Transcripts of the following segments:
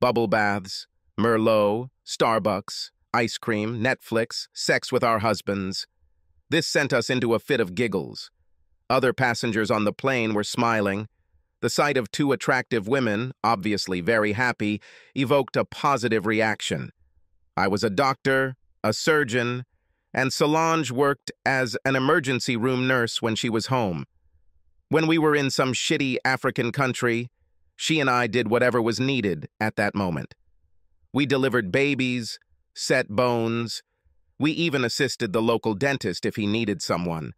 Bubble baths, Merlot, Starbucks, ice cream, Netflix, sex with our husbands. This sent us into a fit of giggles. Other passengers on the plane were smiling. The sight of two attractive women, obviously very happy, evoked a positive reaction. I was a doctor, a surgeon, and Solange worked as an emergency room nurse when she was home. When we were in some shitty African country, she and I did whatever was needed at that moment. We delivered babies, set bones. We even assisted the local dentist if he needed someone.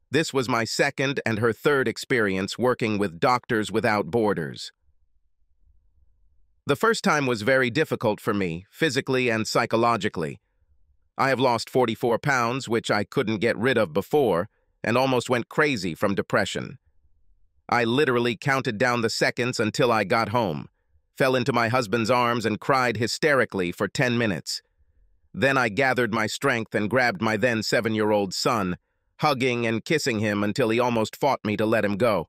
This was my second and her third experience working with Doctors Without Borders. The first time was very difficult for me, physically and psychologically. I have lost 44 pounds, which I couldn't get rid of before, and almost went crazy from depression. I literally counted down the seconds until I got home, fell into my husband's arms and cried hysterically for 10 minutes. Then I gathered my strength and grabbed my then 7-year-old son, hugging and kissing him until he almost fought me to let him go.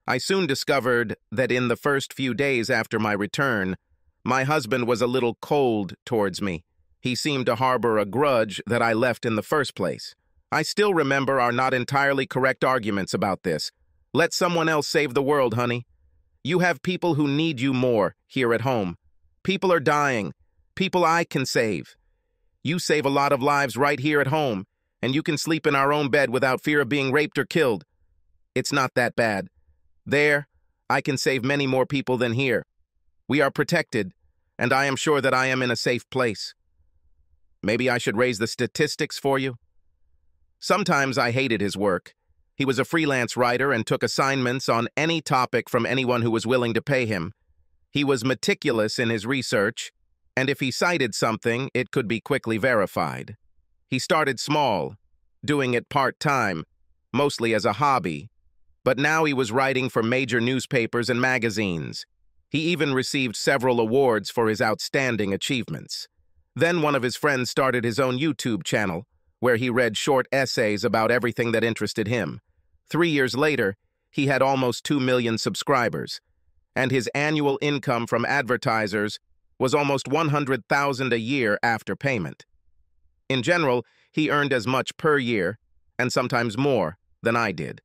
I soon discovered that in the first few days after my return, my husband was a little cold towards me. He seemed to harbor a grudge that I left in the first place. I still remember our not entirely correct arguments about this. Let someone else save the world, honey. You have people who need you more here at home. People are dying. People I can save. You save a lot of lives right here at home, and you can sleep in our own bed without fear of being raped or killed. It's not that bad. There, I can save many more people than here. We are protected, and I am sure that I am in a safe place. Maybe I should raise the statistics for you. Sometimes I hated his work. He was a freelance writer and took assignments on any topic from anyone who was willing to pay him. He was meticulous in his research, and if he cited something, it could be quickly verified. He started small, doing it part-time, mostly as a hobby, but now he was writing for major newspapers and magazines. He even received several awards for his outstanding achievements. Then one of his friends started his own YouTube channel, where he read short essays about everything that interested him. 3 years later, he had almost 2 million subscribers, and his annual income from advertisers was almost $100,000 a year after payment. In general, he earned as much per year, and sometimes more, than I did.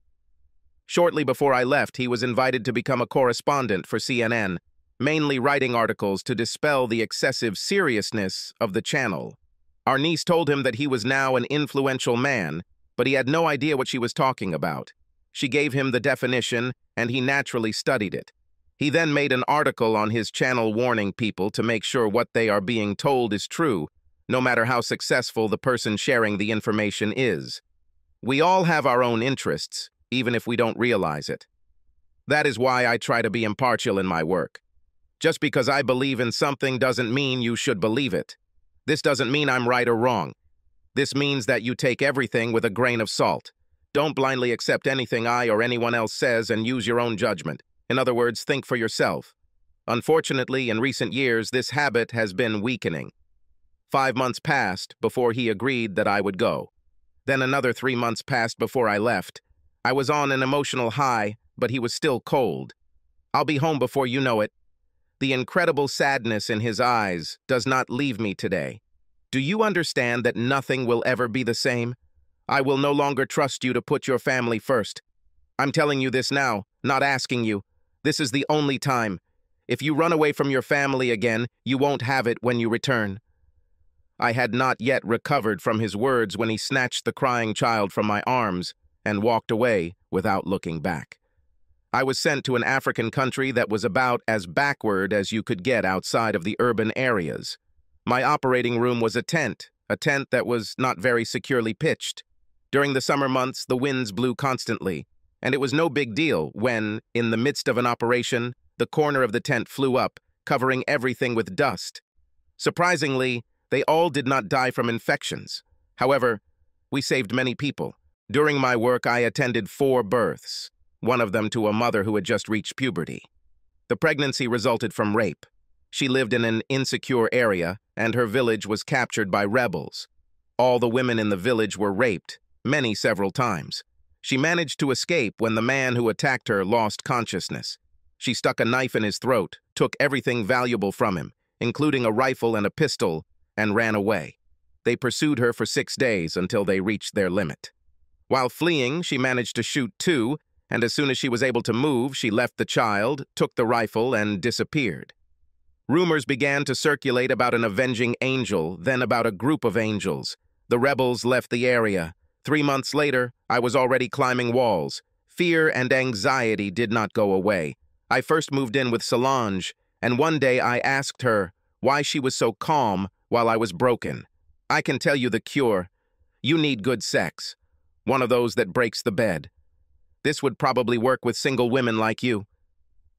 Shortly before I left, he was invited to become a correspondent for CNN, mainly writing articles to dispel the excessive seriousness of the channel. Our niece told him that he was now an influential man, but he had no idea what she was talking about. She gave him the definition, and he naturally studied it. He then made an article on his channel warning people to make sure what they are being told is true, no matter how successful the person sharing the information is. We all have our own interests, even if we don't realize it. That is why I try to be impartial in my work. Just because I believe in something doesn't mean you should believe it. This doesn't mean I'm right or wrong. This means that you take everything with a grain of salt. Don't blindly accept anything I or anyone else says and use your own judgment. In other words, think for yourself. Unfortunately, in recent years, this habit has been weakening. 5 months passed before he agreed that I would go. Then another 3 months passed before I left. I was on an emotional high, but he was still cold. I'll be home before you know it. The incredible sadness in his eyes does not leave me today. Do you understand that nothing will ever be the same? I will no longer trust you to put your family first. I'm telling you this now, not asking you. This is the only time. If you run away from your family again, you won't have it when you return. I had not yet recovered from his words when he snatched the crying child from my arms and walked away without looking back. I was sent to an African country that was about as backward as you could get outside of the urban areas. My operating room was a tent that was not very securely pitched. During the summer months, the winds blew constantly, and it was no big deal when, in the midst of an operation, the corner of the tent flew up, covering everything with dust. Surprisingly, they all did not die from infections. However, we saved many people. During my work, I attended 4 births, one of them to a mother who had just reached puberty. The pregnancy resulted from rape. She lived in an insecure area, and her village was captured by rebels. All the women in the village were raped, many several times. She managed to escape when the man who attacked her lost consciousness. She stuck a knife in his throat, took everything valuable from him, including a rifle and a pistol, and ran away. They pursued her for 6 days until they reached their limit. While fleeing, she managed to shoot 2, and as soon as she was able to move, she left the child, took the rifle, and disappeared. Rumors began to circulate about an avenging angel, then about a group of angels. The rebels left the area. 3 months later, I was already climbing walls. Fear and anxiety did not go away. I first moved in with Solange, and one day I asked her why she was so calm while I was broken. I can tell you the cure. You need good sex. One of those that breaks the bed. This would probably work with single women like you.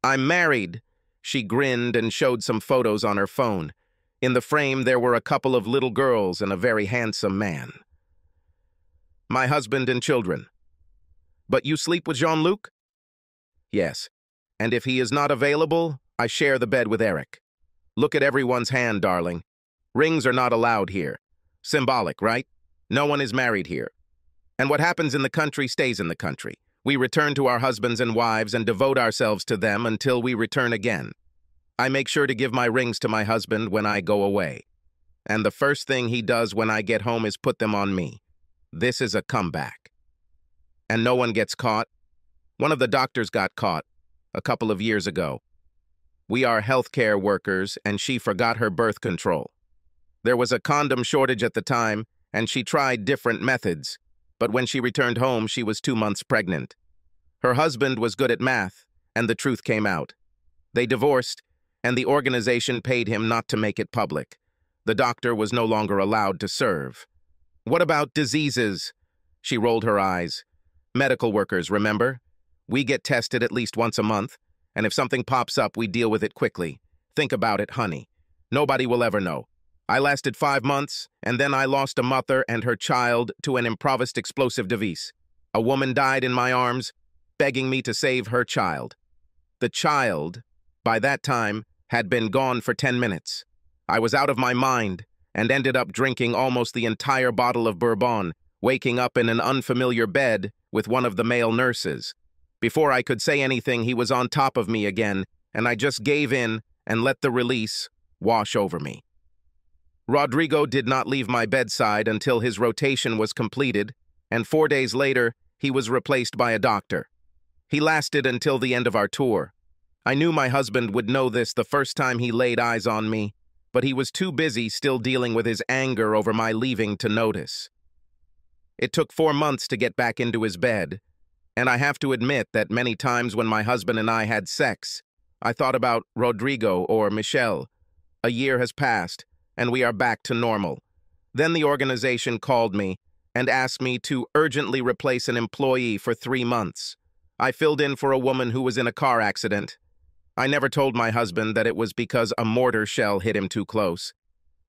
I'm married. She grinned and showed some photos on her phone. In the frame, there were a couple of little girls and a very handsome man. My husband and children. But you sleep with Jean-Luc? Yes. And if he is not available, I share the bed with Eric. Look at everyone's hand, darling. Rings are not allowed here. Symbolic, right? No one is married here. And what happens in the country stays in the country. We return to our husbands and wives and devote ourselves to them until we return again. I make sure to give my rings to my husband when I go away. And the first thing he does when I get home is put them on me. This is a comeback. And no one gets caught. One of the doctors got caught a couple of years ago. We are healthcare workers, and she forgot her birth control. There was a condom shortage at the time, and she tried different methods. But when she returned home, she was 2 months pregnant. Her husband was good at math, and the truth came out. They divorced, and the organization paid him not to make it public. The doctor was no longer allowed to serve. What about diseases? She rolled her eyes. Medical workers, remember? We get tested at least once a month, and if something pops up, we deal with it quickly. Think about it, honey. Nobody will ever know. I lasted 5 months, and then I lost a mother and her child to an improvised explosive device. A woman died in my arms, begging me to save her child. The child, by that time, had been gone for 10 minutes. I was out of my mind and ended up drinking almost the entire bottle of bourbon, waking up in an unfamiliar bed with one of the male nurses. Before I could say anything, he was on top of me again, and I just gave in and let the release wash over me. Rodrigo did not leave my bedside until his rotation was completed, and 4 days later, he was replaced by a doctor. He lasted until the end of our tour. I knew my husband would know this the first time he laid eyes on me, but he was too busy still dealing with his anger over my leaving to notice. It took 4 months to get back into his bed, and I have to admit that many times when my husband and I had sex, I thought about Rodrigo or Michelle. A year has passed, and we are back to normal. Then the organization called me and asked me to urgently replace an employee for 3 months. I filled in for a woman who was in a car accident. I never told my husband that it was because a mortar shell hit him too close.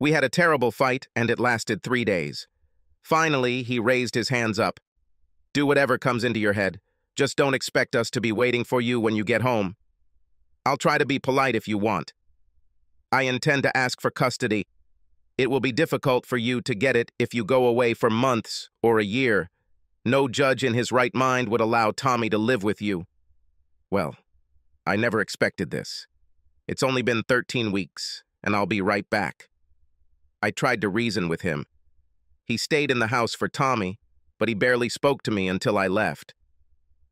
We had a terrible fight, and it lasted 3 days. Finally, he raised his hands up. Do whatever comes into your head. Just don't expect us to be waiting for you when you get home. I'll try to be polite if you want. I intend to ask for custody. It will be difficult for you to get it if you go away for months or a year. No judge in his right mind would allow Tommy to live with you. Well, I never expected this. It's only been 13 weeks, and I'll be right back. I tried to reason with him. He stayed in the house for Tommy, but he barely spoke to me until I left.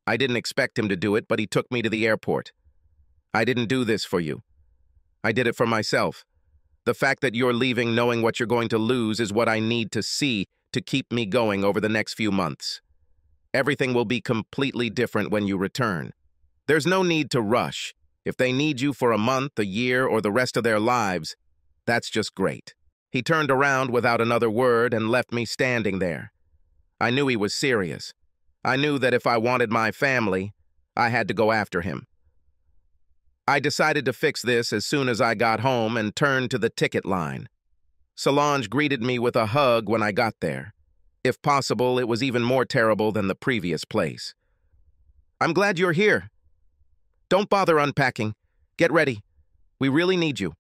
I didn't expect him to do it, but he took me to the airport. I didn't do this for you. I did it for myself. The fact that you're leaving knowing what you're going to lose is what I need to see to keep me going over the next few months. Everything will be completely different when you return. There's no need to rush. If they need you for a month, a year, or the rest of their lives, that's just great. He turned around without another word and left me standing there. I knew he was serious. I knew that if I wanted my family, I had to go after him. I decided to fix this as soon as I got home and turned to the ticket line. Solange greeted me with a hug when I got there. If possible, it was even more terrible than the previous place. I'm glad you're here. Don't bother unpacking. Get ready. We really need you.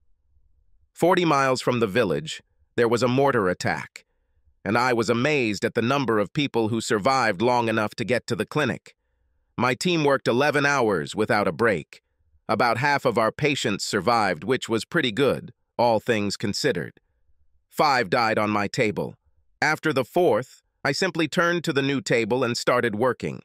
40 miles from the village, there was a mortar attack, and I was amazed at the number of people who survived long enough to get to the clinic. My team worked 11 hours without a break. About half of our patients survived, which was pretty good, all things considered. 5 died on my table. After the 4th, I simply turned to the new table and started working.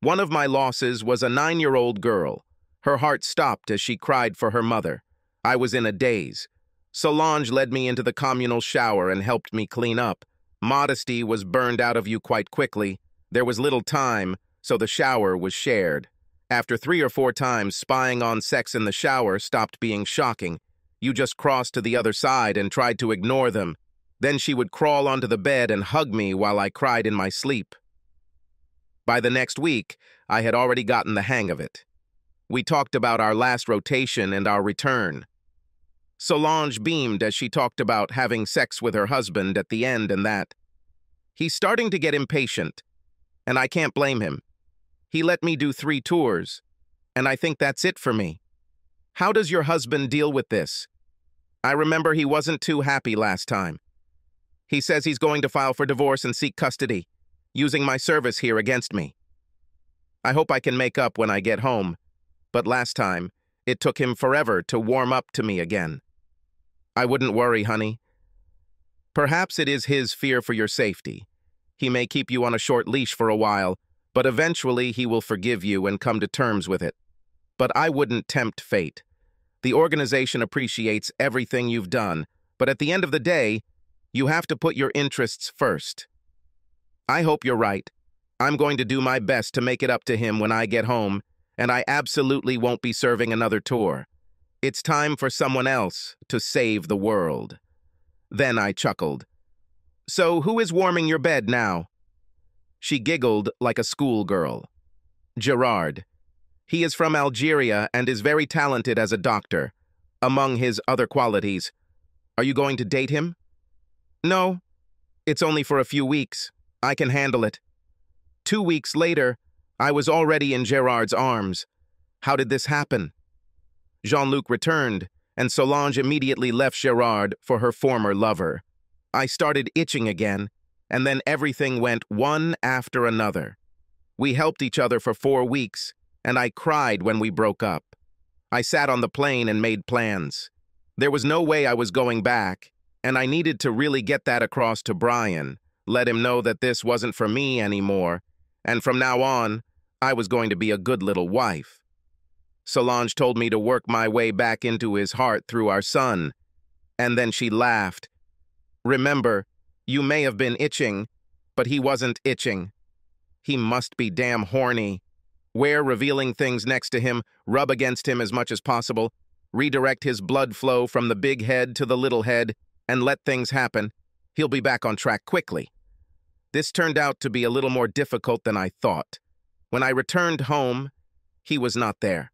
One of my losses was a 9-year-old girl. Her heart stopped as she cried for her mother. I was in a daze. Solange led me into the communal shower and helped me clean up. Modesty was burned out of you quite quickly. There was little time, so the shower was shared. After 3 or 4 times, spying on sex in the shower stopped being shocking. You just crossed to the other side and tried to ignore them. Then she would crawl onto the bed and hug me while I cried in my sleep. By the next week, I had already gotten the hang of it. We talked about our last rotation and our return. Solange beamed as she talked about having sex with her husband at the end and that. He's starting to get impatient, and I can't blame him. He let me do 3 tours, and I think that's it for me. How does your husband deal with this? I remember he wasn't too happy last time. He says he's going to file for divorce and seek custody, using my service here against me. I hope I can make up when I get home, but last time, it took him forever to warm up to me again. I wouldn't worry, honey. Perhaps it is his fear for your safety. He may keep you on a short leash for a while, but eventually he will forgive you and come to terms with it. But I wouldn't tempt fate. The organization appreciates everything you've done, but at the end of the day, you have to put your interests first. I hope you're right. I'm going to do my best to make it up to him when I get home, and I absolutely won't be serving another tour. It's time for someone else to save the world. Then I chuckled. So who is warming your bed now? She giggled like a schoolgirl. Gerard. He is from Algeria and is very talented as a doctor, among his other qualities. Are you going to date him? No. It's only for a few weeks. I can handle it. 2 weeks later, I was already in Gerard's arms. How did this happen? Jean-Luc returned, and Solange immediately left Gerard for her former lover. I started itching again, and then everything went one after another. We helped each other for 4 weeks, and I cried when we broke up. I sat on the plane and made plans. There was no way I was going back, and I needed to really get that across to Brian, let him know that this wasn't for me anymore, and from now on, I was going to be a good little wife. Solange told me to work my way back into his heart through our son, and then she laughed. Remember, you may have been itching, but he wasn't itching. He must be damn horny. Wear revealing things next to him, rub against him as much as possible, redirect his blood flow from the big head to the little head, and let things happen. He'll be back on track quickly. This turned out to be a little more difficult than I thought. When I returned home, he was not there.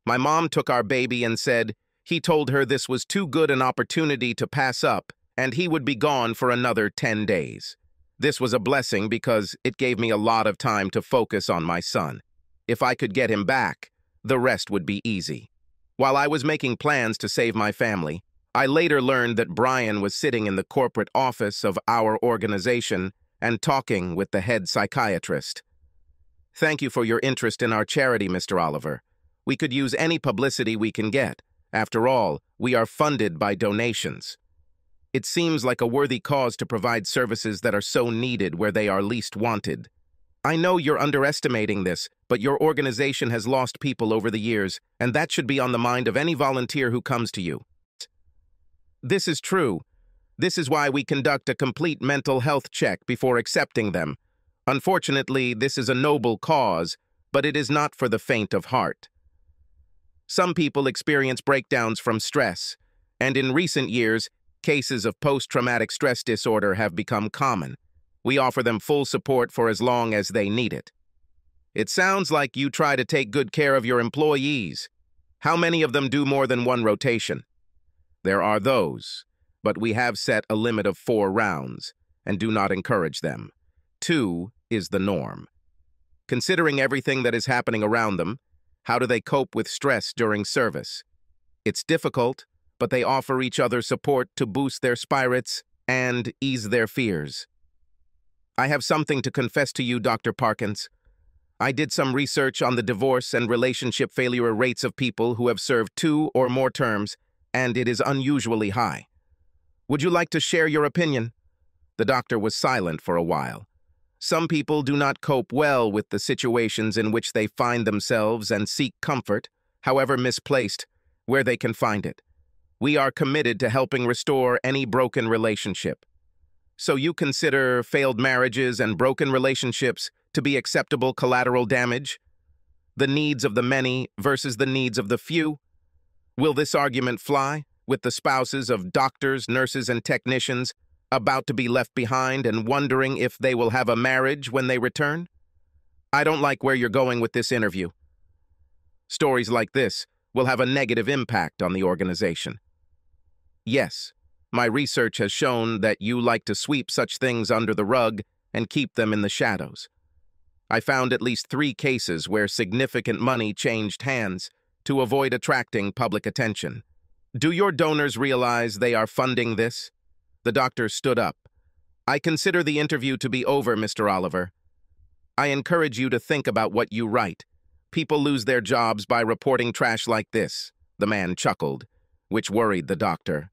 My mom took our baby and said he told her this was too good an opportunity to pass up, and he would be gone for another 10 days. This was a blessing because it gave me a lot of time to focus on my son. If I could get him back, the rest would be easy. While I was making plans to save my family, I later learned that Brian was sitting in the corporate office of our organization and talking with the head psychiatrist. Thank you for your interest in our charity, Mr. Oliver. We could use any publicity we can get. After all, we are funded by donations. It seems like a worthy cause to provide services that are so needed where they are least wanted. I know you're underestimating this, but your organization has lost people over the years, and that should be on the mind of any volunteer who comes to you. This is true. This is why we conduct a complete mental health check before accepting them. Unfortunately, this is a noble cause, but it is not for the faint of heart. Some people experience breakdowns from stress, and in recent years, cases of post-traumatic stress disorder have become common. We offer them full support for as long as they need it. It sounds like you try to take good care of your employees. How many of them do more than 1 rotation? There are those, but we have set a limit of 4 rounds and do not encourage them. 2 is the norm. Considering everything that is happening around them, how do they cope with stress during service? It's difficult, but they offer each other support to boost their spirits and ease their fears. I have something to confess to you, Dr. Parkins. I did some research on the divorce and relationship failure rates of people who have served 2 or more terms, and it is unusually high. Would you like to share your opinion? The doctor was silent for a while. Some people do not cope well with the situations in which they find themselves and seek comfort, however misplaced, where they can find it. We are committed to helping restore any broken relationship. So you consider failed marriages and broken relationships to be acceptable collateral damage? The needs of the many versus the needs of the few? Will this argument fly with the spouses of doctors, nurses, and technicians about to be left behind and wondering if they will have a marriage when they return? I don't like where you're going with this interview. Stories like this will have a negative impact on the organization. Yes, my research has shown that you like to sweep such things under the rug and keep them in the shadows. I found at least 3 cases where significant money changed hands to avoid attracting public attention. Do your donors realize they are funding this? The doctor stood up. I consider the interview to be over, Mr. Oliver. I encourage you to think about what you write. People lose their jobs by reporting trash like this, the man chuckled, which worried the doctor.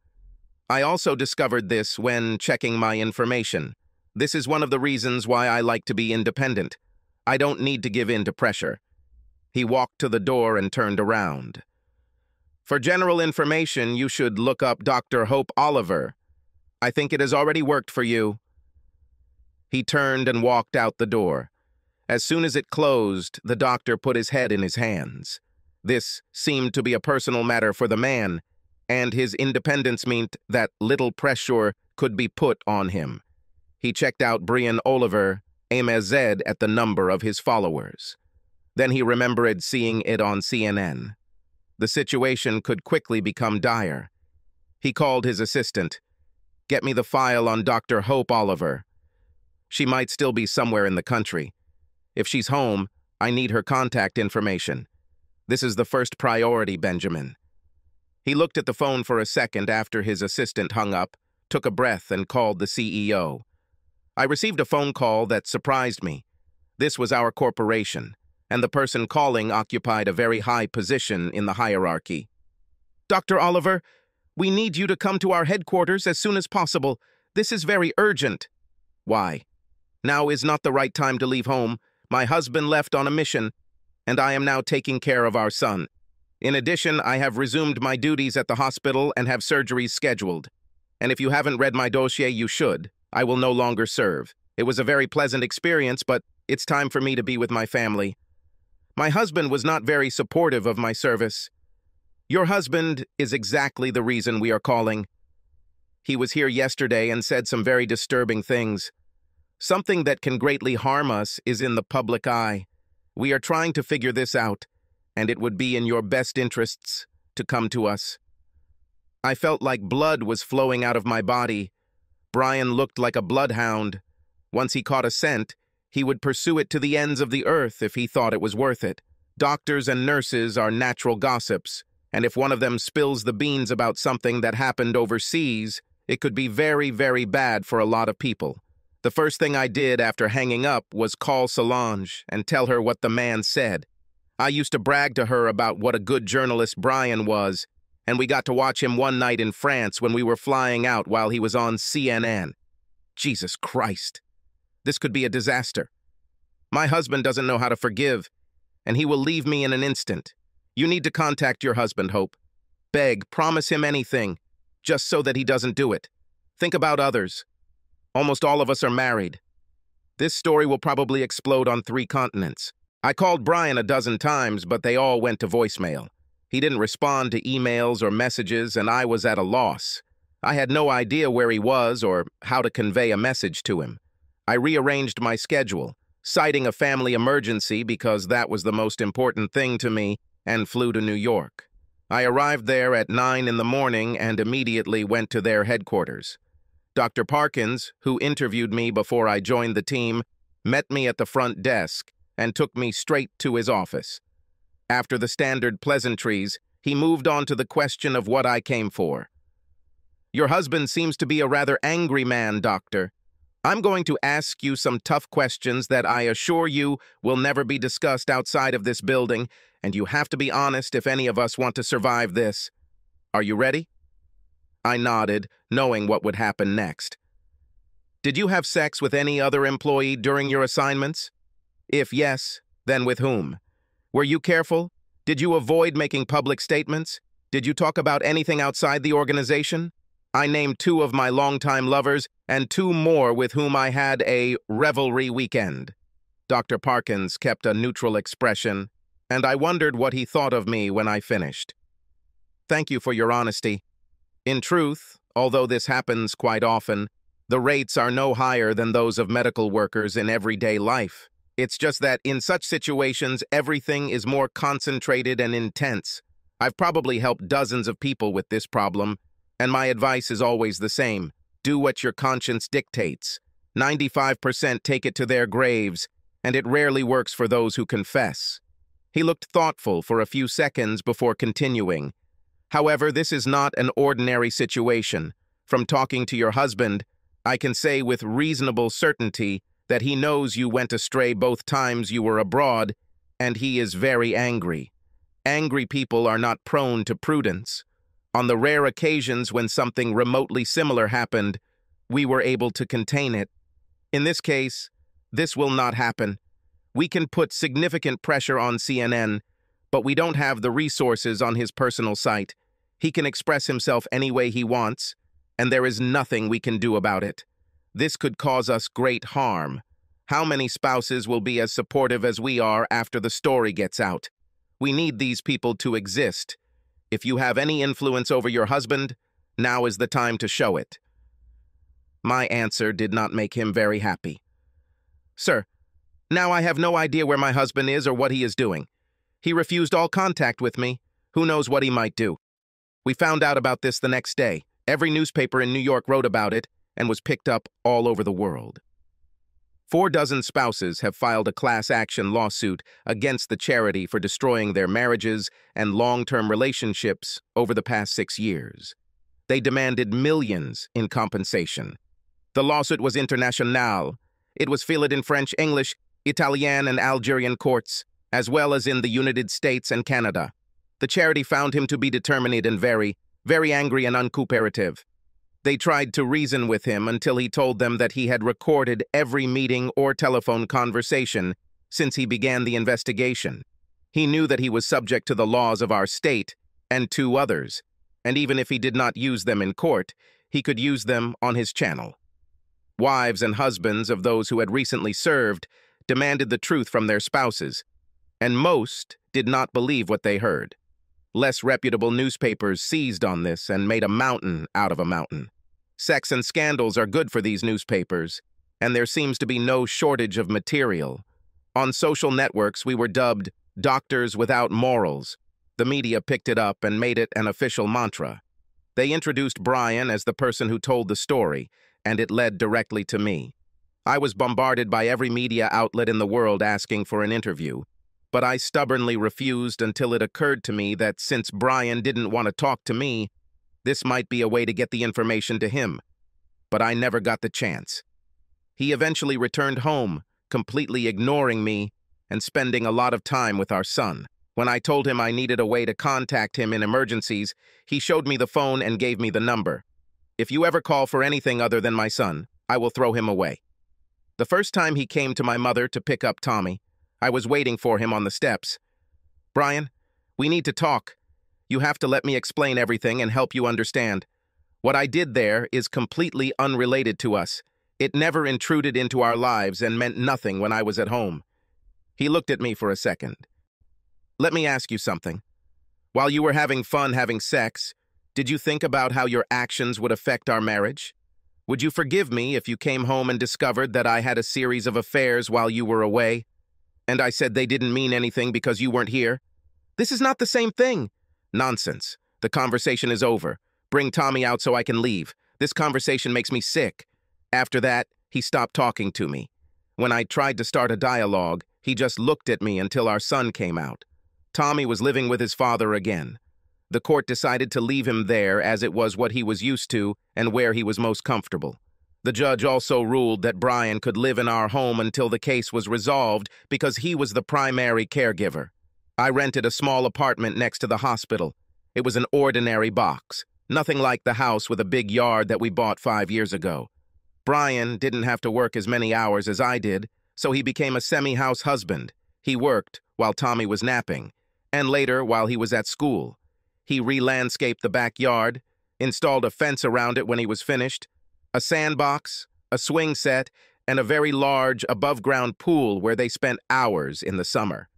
I also discovered this when checking my information. This is one of the reasons why I like to be independent. I don't need to give in to pressure. He walked to the door and turned around. For general information, you should look up Dr. Hope Oliver. I think it has already worked for you. He turned and walked out the door. As soon as it closed, the doctor put his head in his hands. This seemed to be a personal matter for the man, and his independence meant that little pressure could be put on him. He checked out Brian Oliver, AMZ, at the number of his followers. Then he remembered seeing it on CNN. The situation could quickly become dire. He called his assistant. Get me the file on Dr. Hope Oliver. She might still be somewhere in the country. If she's home, I need her contact information. This is the first priority, Benjamin. He looked at the phone for a second after his assistant hung up, took a breath, and called the CEO. I received a phone call that surprised me. This was our corporation, and the person calling occupied a very high position in the hierarchy. Dr. Oliver, we need you to come to our headquarters as soon as possible. This is very urgent. Why? Now is not the right time to leave home. My husband left on a mission, and I am now taking care of our son. In addition, I have resumed my duties at the hospital and have surgeries scheduled. And if you haven't read my dossier, you should. I will no longer serve. It was a very pleasant experience, but it's time for me to be with my family. My husband was not very supportive of my service. Your husband is exactly the reason we are calling. He was here yesterday and said some very disturbing things. Something that can greatly harm us is in the public eye. We are trying to figure this out, and it would be in your best interests to come to us. I felt like blood was flowing out of my body. Brian looked like a bloodhound. Once he caught a scent, he would pursue it to the ends of the earth if he thought it was worth it. Doctors and nurses are natural gossips, and if one of them spills the beans about something that happened overseas, it could be very, very bad for a lot of people. The first thing I did after hanging up was call Solange and tell her what the man said. I used to brag to her about what a good journalist Brian was, and we got to watch him one night in France when we were flying out while he was on CNN. Jesus Christ. This could be a disaster. My husband doesn't know how to forgive, and he will leave me in an instant. You need to contact your husband, Hope. Beg, promise him anything, just so that he doesn't do it. Think about others. Almost all of us are married. This story will probably explode on 3 continents. I called Brian a dozen times, but they all went to voicemail. He didn't respond to emails or messages, and I was at a loss. I had no idea where he was or how to convey a message to him. I rearranged my schedule, citing a family emergency because that was the most important thing to me, and flew to New York. I arrived there at 9 in the morning and immediately went to their headquarters. Dr. Parkins, who interviewed me before I joined the team, met me at the front desk and took me straight to his office. After the standard pleasantries, he moved on to the question of what I came for. Your husband seems to be a rather angry man, Doctor. I'm going to ask you some tough questions that I assure you will never be discussed outside of this building, and you have to be honest if any of us want to survive this. Are you ready? I nodded, knowing what would happen next. Did you have sex with any other employee during your assignments? If yes, then with whom? Were you careful? Did you avoid making public statements? Did you talk about anything outside the organization? I named 2 of my longtime lovers and 2 more with whom I had a revelry weekend. Dr. Parkins kept a neutral expression, and I wondered what he thought of me when I finished. Thank you for your honesty. In truth, although this happens quite often, the rates are no higher than those of medical workers in everyday life. It's just that in such situations, everything is more concentrated and intense. I've probably helped dozens of people with this problem, and my advice is always the same. Do what your conscience dictates. 95% take it to their graves, and it rarely works for those who confess. He looked thoughtful for a few seconds before continuing. However, this is not an ordinary situation. From talking to your husband, I can say with reasonable certainty that he knows you went astray both times you were abroad, and he is very angry. Angry people are not prone to prudence. On the rare occasions when something remotely similar happened, we were able to contain it. In this case, this will not happen. We can put significant pressure on CNN, but we don't have the resources on his personal site. He can express himself any way he wants, and there is nothing we can do about it. This could cause us great harm. How many spouses will be as supportive as we are after the story gets out? We need these people to exist. If you have any influence over your husband, now is the time to show it. My answer did not make him very happy. Sir, now I have no idea where my husband is or what he is doing. He refused all contact with me. Who knows what he might do? We found out about this the next day. Every newspaper in New York wrote about it and was picked up all over the world. 4 dozen spouses have filed a class action lawsuit against the charity for destroying their marriages and long-term relationships over the past 6 years. They demanded millions in compensation. The lawsuit was international. It was filed in French, English, Italian, and Algerian courts, as well as in the United States and Canada. The charity found him to be determined and very, very angry and uncooperative. They tried to reason with him until he told them that he had recorded every meeting or telephone conversation since he began the investigation. He knew that he was subject to the laws of our state and 2 others, and even if he did not use them in court, he could use them on his channel. Wives and husbands of those who had recently served demanded the truth from their spouses, and most did not believe what they heard. Less reputable newspapers seized on this and made a mountain out of a mountain. Sex and scandals are good for these newspapers, and there seems to be no shortage of material. On social networks, we were dubbed doctors without morals. The media picked it up and made it an official mantra. They introduced Brian as the person who told the story, and it led directly to me. I was bombarded by every media outlet in the world asking for an interview, but I stubbornly refused until it occurred to me that since Brian didn't want to talk to me, this might be a way to get the information to him. But I never got the chance. He eventually returned home, completely ignoring me and spending a lot of time with our son. When I told him I needed a way to contact him in emergencies, he showed me the phone and gave me the number. If you ever call for anything other than my son, I will throw him away. The first time he came to my mother to pick up Tommy, I was waiting for him on the steps. Brian, we need to talk. You have to let me explain everything and help you understand. What I did there is completely unrelated to us. It never intruded into our lives and meant nothing when I was at home. He looked at me for a second. Let me ask you something. While you were having fun having sex, did you think about how your actions would affect our marriage? Would you forgive me if you came home and discovered that I had a series of affairs while you were away? And I said they didn't mean anything because you weren't here? This is not the same thing. Nonsense. The conversation is over. Bring Tommy out so I can leave. This conversation makes me sick. After that, he stopped talking to me. When I tried to start a dialogue, he just looked at me until our son came out. Tommy was living with his father again. The court decided to leave him there as it was what he was used to and where he was most comfortable. The judge also ruled that Brian could live in our home until the case was resolved because he was the primary caregiver. I rented a small apartment next to the hospital. It was an ordinary box, nothing like the house with a big yard that we bought 5 years ago. Brian didn't have to work as many hours as I did, so he became a semi-house husband. He worked while Tommy was napping, and later while he was at school. He re-landscaped the backyard, installed a fence around it when he was finished, a sandbox, a swing set, and a very large above-ground pool where they spent hours in the summer.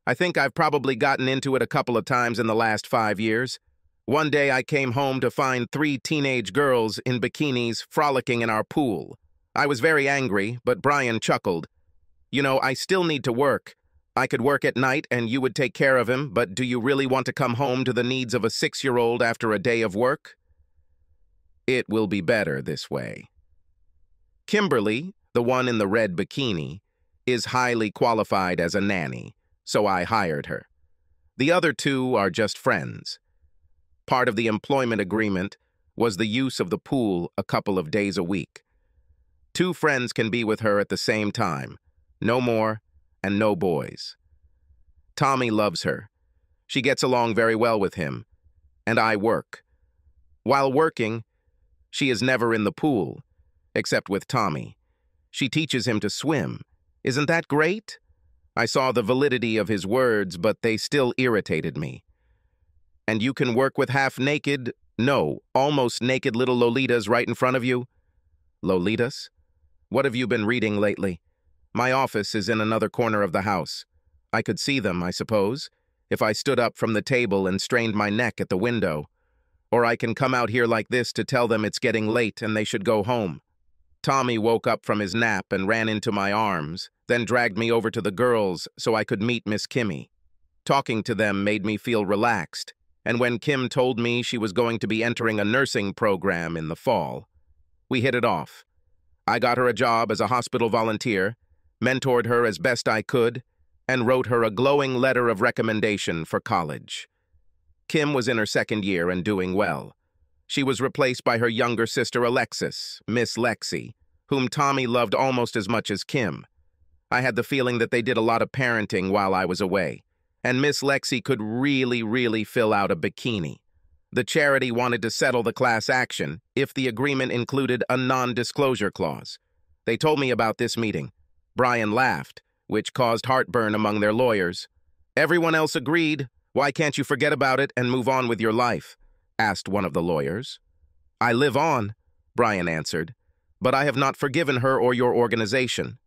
I think I've probably gotten into it a couple of times in the last 5 years. One day I came home to find 3 teenage girls in bikinis frolicking in our pool. I was very angry, but Brian chuckled. You know, I still need to work. I could work at night and you would take care of him, but do you really want to come home to the needs of a 6-year-old after a day of work? It will be better this way. Kimberly, the one in the red bikini, is highly qualified as a nanny, so I hired her. The other 2 are just friends. Part of the employment agreement was the use of the pool a couple of days a week. 2 friends can be with her at the same time, no more and no boys. Tommy loves her. She gets along very well with him, and I work. While working, she is never in the pool, except with Tommy. She teaches him to swim. Isn't that great? I saw the validity of his words, but they still irritated me. And you can work with half-naked, no, almost naked little Lolitas right in front of you? Lolitas? What have you been reading lately? My office is in another corner of the house. I could see them, I suppose, if I stood up from the table and strained my neck at the window. Or I can come out here like this to tell them it's getting late and they should go home. Tommy woke up from his nap and ran into my arms, then dragged me over to the girls so I could meet Miss Kimmy. Talking to them made me feel relaxed, and when Kim told me she was going to be entering a nursing program in the fall, we hit it off. I got her a job as a hospital volunteer, mentored her as best I could, and wrote her a glowing letter of recommendation for college. Kim was in her 2nd year and doing well. She was replaced by her younger sister Alexis, Miss Lexi, whom Tommy loved almost as much as Kim. I had the feeling that they did a lot of parenting while I was away, and Miss Lexi could really fill out a bikini. The charity wanted to settle the class action if the agreement included a non-disclosure clause. They told me about this meeting. Brian laughed, which caused heartburn among their lawyers. Everyone else agreed. Why can't you forget about it and move on with your life? Asked one of the lawyers. I live on, Brian answered, but I have not forgiven her or your organization.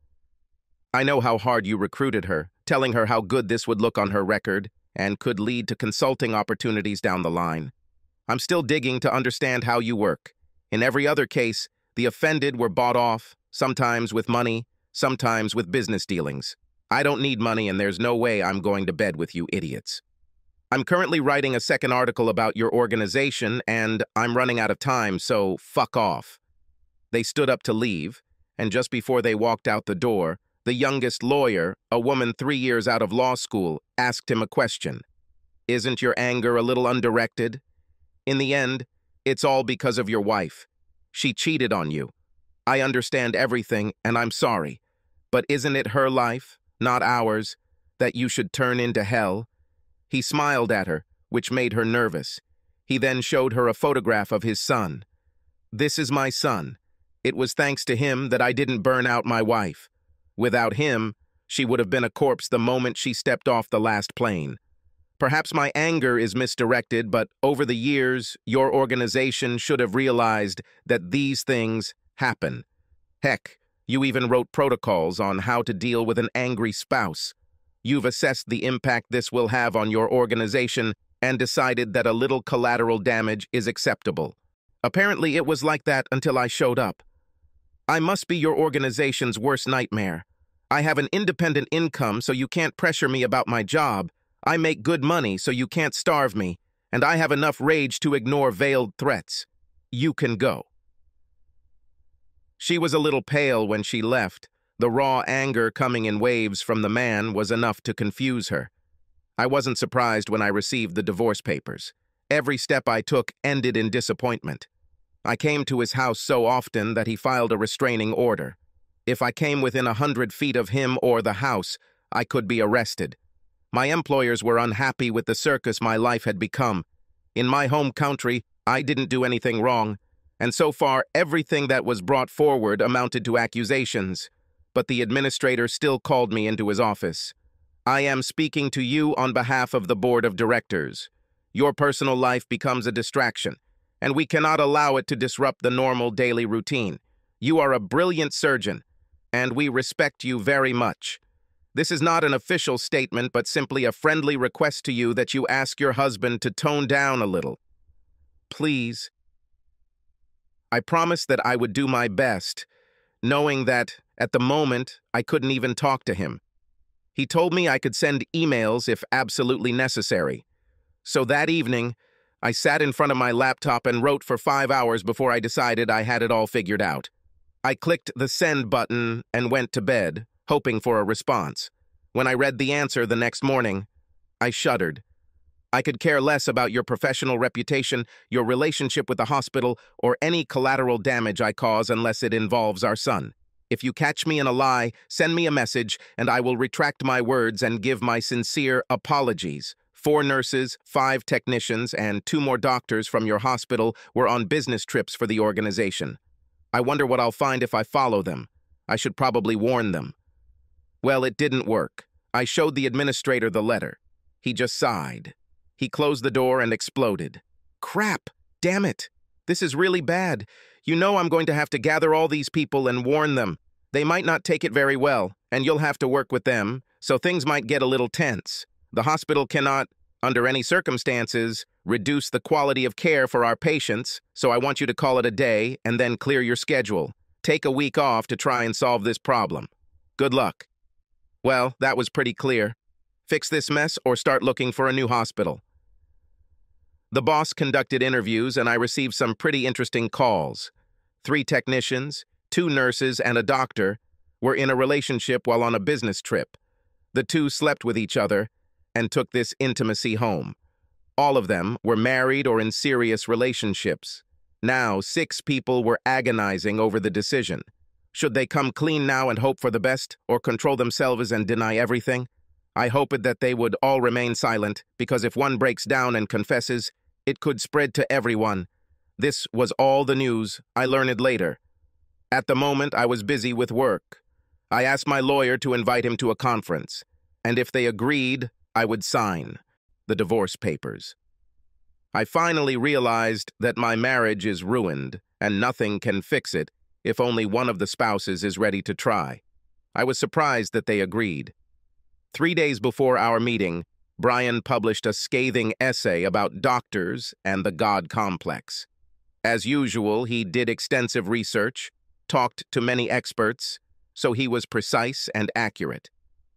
I know how hard you recruited her, telling her how good this would look on her record and could lead to consulting opportunities down the line. I'm still digging to understand how you work. In every other case, the offended were bought off, sometimes with money, sometimes with business dealings. I don't need money and there's no way I'm going to bed with you idiots. I'm currently writing a 2nd article about your organization and I'm running out of time, so fuck off. They stood up to leave, and just before they walked out the door, the youngest lawyer, a woman 3 years out of law school, asked him a question. Isn't your anger a little undirected? In the end, it's all because of your wife. She cheated on you. I understand everything, and I'm sorry. But isn't it her life, not ours, that you should turn into hell? He smiled at her, which made her nervous. He then showed her a photograph of his son. This is my son. It was thanks to him that I didn't burn out my wife. Without him, she would have been a corpse the moment she stepped off the last plane. Perhaps my anger is misdirected, but over the years, your organization should have realized that these things happen. Heck, you even wrote protocols on how to deal with an angry spouse. You've assessed the impact this will have on your organization and decided that a little collateral damage is acceptable. Apparently, it was like that until I showed up. I must be your organization's worst nightmare. I have an independent income, so you can't pressure me about my job. I make good money, so you can't starve me. And I have enough rage to ignore veiled threats. You can go. She was a little pale when she left. The raw anger coming in waves from the man was enough to confuse her. I wasn't surprised when I received the divorce papers. Every step I took ended in disappointment. I came to his house so often that he filed a restraining order. If I came within 100 feet of him or the house, I could be arrested. My employers were unhappy with the circus my life had become. In my home country, I didn't do anything wrong, and so far everything that was brought forward amounted to accusations. But the administrator still called me into his office. I am speaking to you on behalf of the board of directors. Your personal life becomes a distraction, and we cannot allow it to disrupt the normal daily routine. You are a brilliant surgeon, and we respect you very much. This is not an official statement, but simply a friendly request to you that you ask your husband to tone down a little. Please. I promised that I would do my best, knowing that, at the moment, I couldn't even talk to him. He told me I could send emails if absolutely necessary. So that evening, I sat in front of my laptop and wrote for 5 hours before I decided I had it all figured out. I clicked the send button and went to bed, hoping for a response. When I read the answer the next morning, I shuddered. I could care less about your professional reputation, your relationship with the hospital, or any collateral damage I cause unless it involves our son. If you catch me in a lie, send me a message, and I will retract my words and give my sincere apologies. 4 nurses, 5 technicians, and 2 more doctors from your hospital were on business trips for the organization. I wonder what I'll find if I follow them. I should probably warn them. Well, it didn't work. I showed the administrator the letter. He just sighed. He closed the door and exploded. Crap! Damn it! This is really bad. You know I'm going to have to gather all these people and warn them. They might not take it very well, and you'll have to work with them, so things might get a little tense. The hospital cannot, under any circumstances, reduce the quality of care for our patients, so I want you to call it a day and then clear your schedule. Take a week off to try and solve this problem. Good luck. Well, that was pretty clear. Fix this mess or start looking for a new hospital. The boss conducted interviews, and I received some pretty interesting calls. 3 technicians, 2 nurses, and a doctor were in a relationship while on a business trip. The 2 slept with each other and took this intimacy home. All of them were married or in serious relationships. Now, 6 people were agonizing over the decision. Should they come clean now and hope for the best, or control themselves and deny everything? I hoped that they would all remain silent, because if one breaks down and confesses, it could spread to everyone. This was all the news I learned later. At the moment, I was busy with work. I asked my lawyer to invite him to a conference, and if they agreed, I would sign the divorce papers. I finally realized that my marriage is ruined, and nothing can fix it if only one of the spouses is ready to try. I was surprised that they agreed. 3 days before our meeting, Brian published a scathing essay about doctors and the God complex. As usual, he did extensive research, talked to many experts, so he was precise and accurate.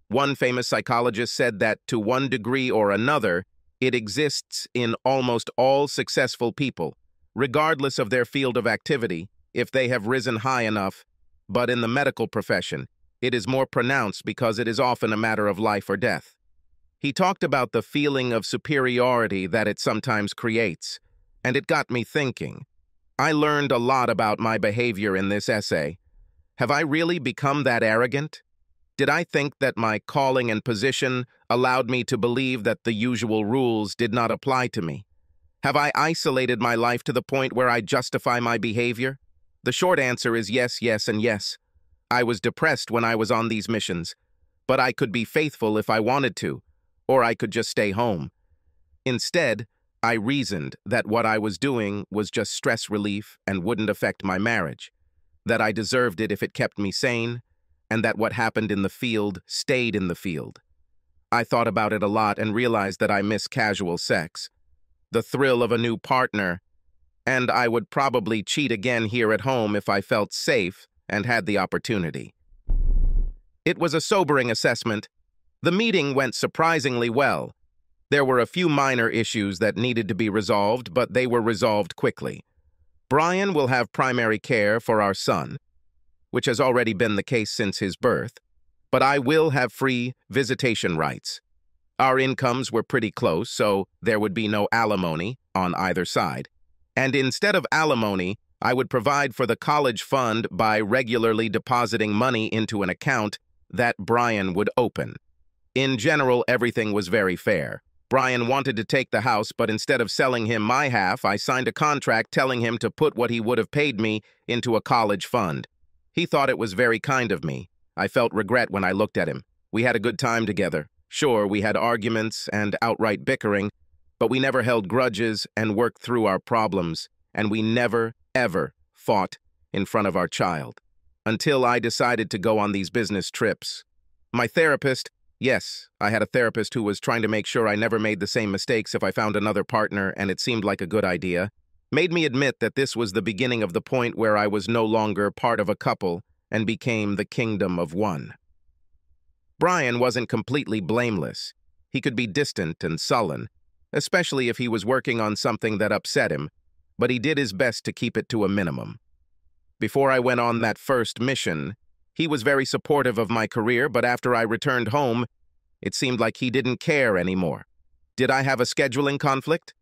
One famous psychologist said that, to one degree or another, it exists in almost all successful people, regardless of their field of activity, if they have risen high enough. But in the medical profession, it is more pronounced because it is often a matter of life or death. He talked about the feeling of superiority that it sometimes creates, and it got me thinking. I learned a lot about my behavior in this essay. Have I really become that arrogant? Did I think that my calling and position allowed me to believe that the usual rules did not apply to me? Have I isolated my life to the point where I justify my behavior? The short answer is yes, yes, and yes. I was depressed when I was on these missions, but I could be faithful if I wanted to, or I could just stay home. Instead, I reasoned that what I was doing was just stress relief and wouldn't affect my marriage, that I deserved it if it kept me sane, and that what happened in the field stayed in the field. I thought about it a lot and realized that I miss casual sex, the thrill of a new partner, and I would probably cheat again here at home if I felt safe and had the opportunity. It was a sobering assessment. The meeting went surprisingly well. There were a few minor issues that needed to be resolved, but they were resolved quickly. Brian will have primary care for our son, which has already been the case since his birth, but I will have free visitation rights. Our incomes were pretty close, so there would be no alimony on either side. And instead of alimony, I would provide for the college fund by regularly depositing money into an account that Brian would open. In general, everything was very fair. Brian wanted to take the house, but instead of selling him my half, I signed a contract telling him to put what he would have paid me into a college fund. He thought it was very kind of me. I felt regret when I looked at him. We had a good time together. Sure, we had arguments and outright bickering, but we never held grudges and worked through our problems, and we never, ever fought in front of our child. Until I decided to go on these business trips. My therapist, yes, I had a therapist who was trying to make sure I never made the same mistakes if I found another partner and it seemed like a good idea, made me admit that this was the beginning of the point where I was no longer part of a couple and became the kingdom of one. Brian wasn't completely blameless. He could be distant and sullen, especially if he was working on something that upset him, but he did his best to keep it to a minimum. Before I went on that first mission, he was very supportive of my career, but after I returned home, it seemed like he didn't care anymore. Did I have a scheduling conflict?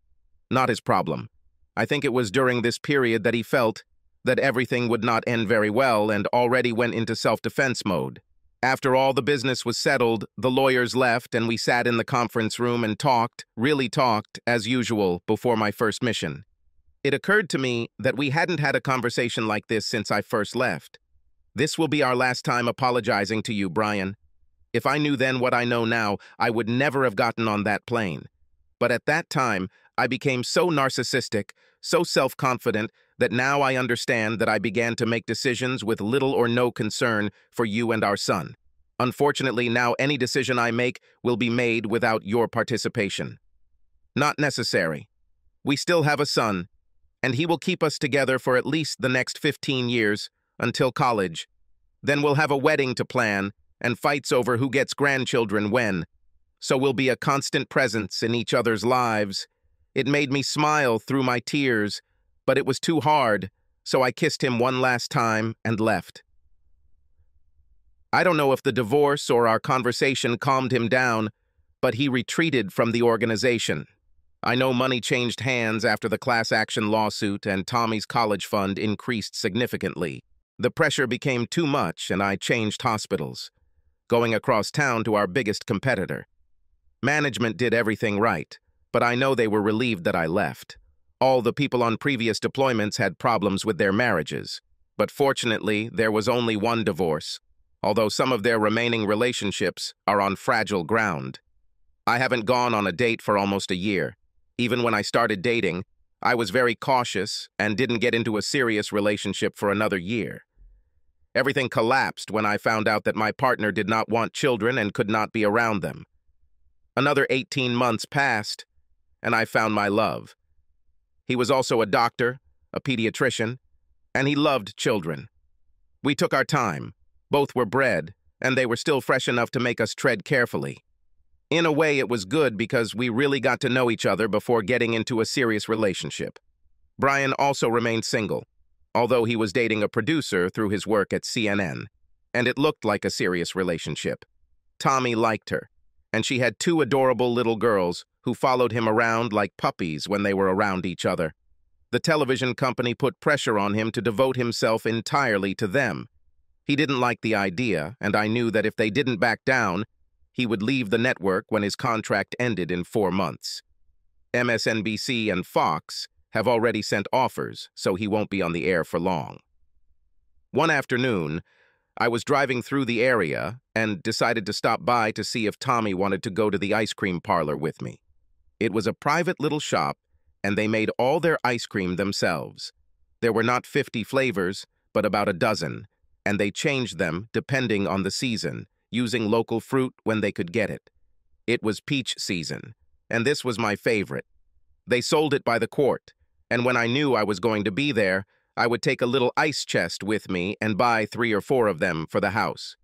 Not his problem. I think it was during this period that he felt that everything would not end very well and already went into self-defense mode. After all the business was settled, the lawyers left and we sat in the conference room and talked, really talked, as usual, before my first mission. It occurred to me that we hadn't had a conversation like this since I first left. This will be our last time apologizing to you, Brian. If I knew then what I know now, I would never have gotten on that plane. But at that time, I became so narcissistic, so self-confident, that now I understand that I began to make decisions with little or no concern for you and our son. Unfortunately, now any decision I make will be made without your participation. Not necessary. We still have a son, and he will keep us together for at least the next 15 years, until college. Then we'll have a wedding to plan, and fights over who gets grandchildren when. So we'll be a constant presence in each other's lives. It made me smile through my tears, but it was too hard, so I kissed him one last time and left. I don't know if the divorce or our conversation calmed him down, but he retreated from the organization. I know money changed hands after the class action lawsuit and Tommy's college fund increased significantly. The pressure became too much and I changed hospitals, going across town to our biggest competitor. Management did everything right, but I know they were relieved that I left. All the people on previous deployments had problems with their marriages, but fortunately there was only one divorce, although some of their remaining relationships are on fragile ground. I haven't gone on a date for almost a year. Even when I started dating, I was very cautious and didn't get into a serious relationship for another year. Everything collapsed when I found out that my partner did not want children and could not be around them. Another 18 months passed, and I found my love. He was also a doctor, a pediatrician, and he loved children. We took our time. Both were bred, and they were still fresh enough to make us tread carefully. In a way, it was good because we really got to know each other before getting into a serious relationship. Brian also remained single, although he was dating a producer through his work at CNN, and it looked like a serious relationship. Tommy liked her, and she had 2 adorable little girls who followed him around like puppies when they were around each other. The television company put pressure on him to devote himself entirely to them. He didn't like the idea, and I knew that if they didn't back down, he would leave the network when his contract ended in 4 months. MSNBC and Fox have already sent offers, so he won't be on the air for long. One afternoon, I was driving through the area and decided to stop by to see if Tommy wanted to go to the ice cream parlor with me. It was a private little shop, and they made all their ice cream themselves. There were not 50 flavors, but about a dozen, and they changed them depending on the season, using local fruit when they could get it. It was peach season, and this was my favorite. They sold it by the quart, and when I knew I was going to be there, I would take a little ice chest with me and buy 3 or 4 of them for the house.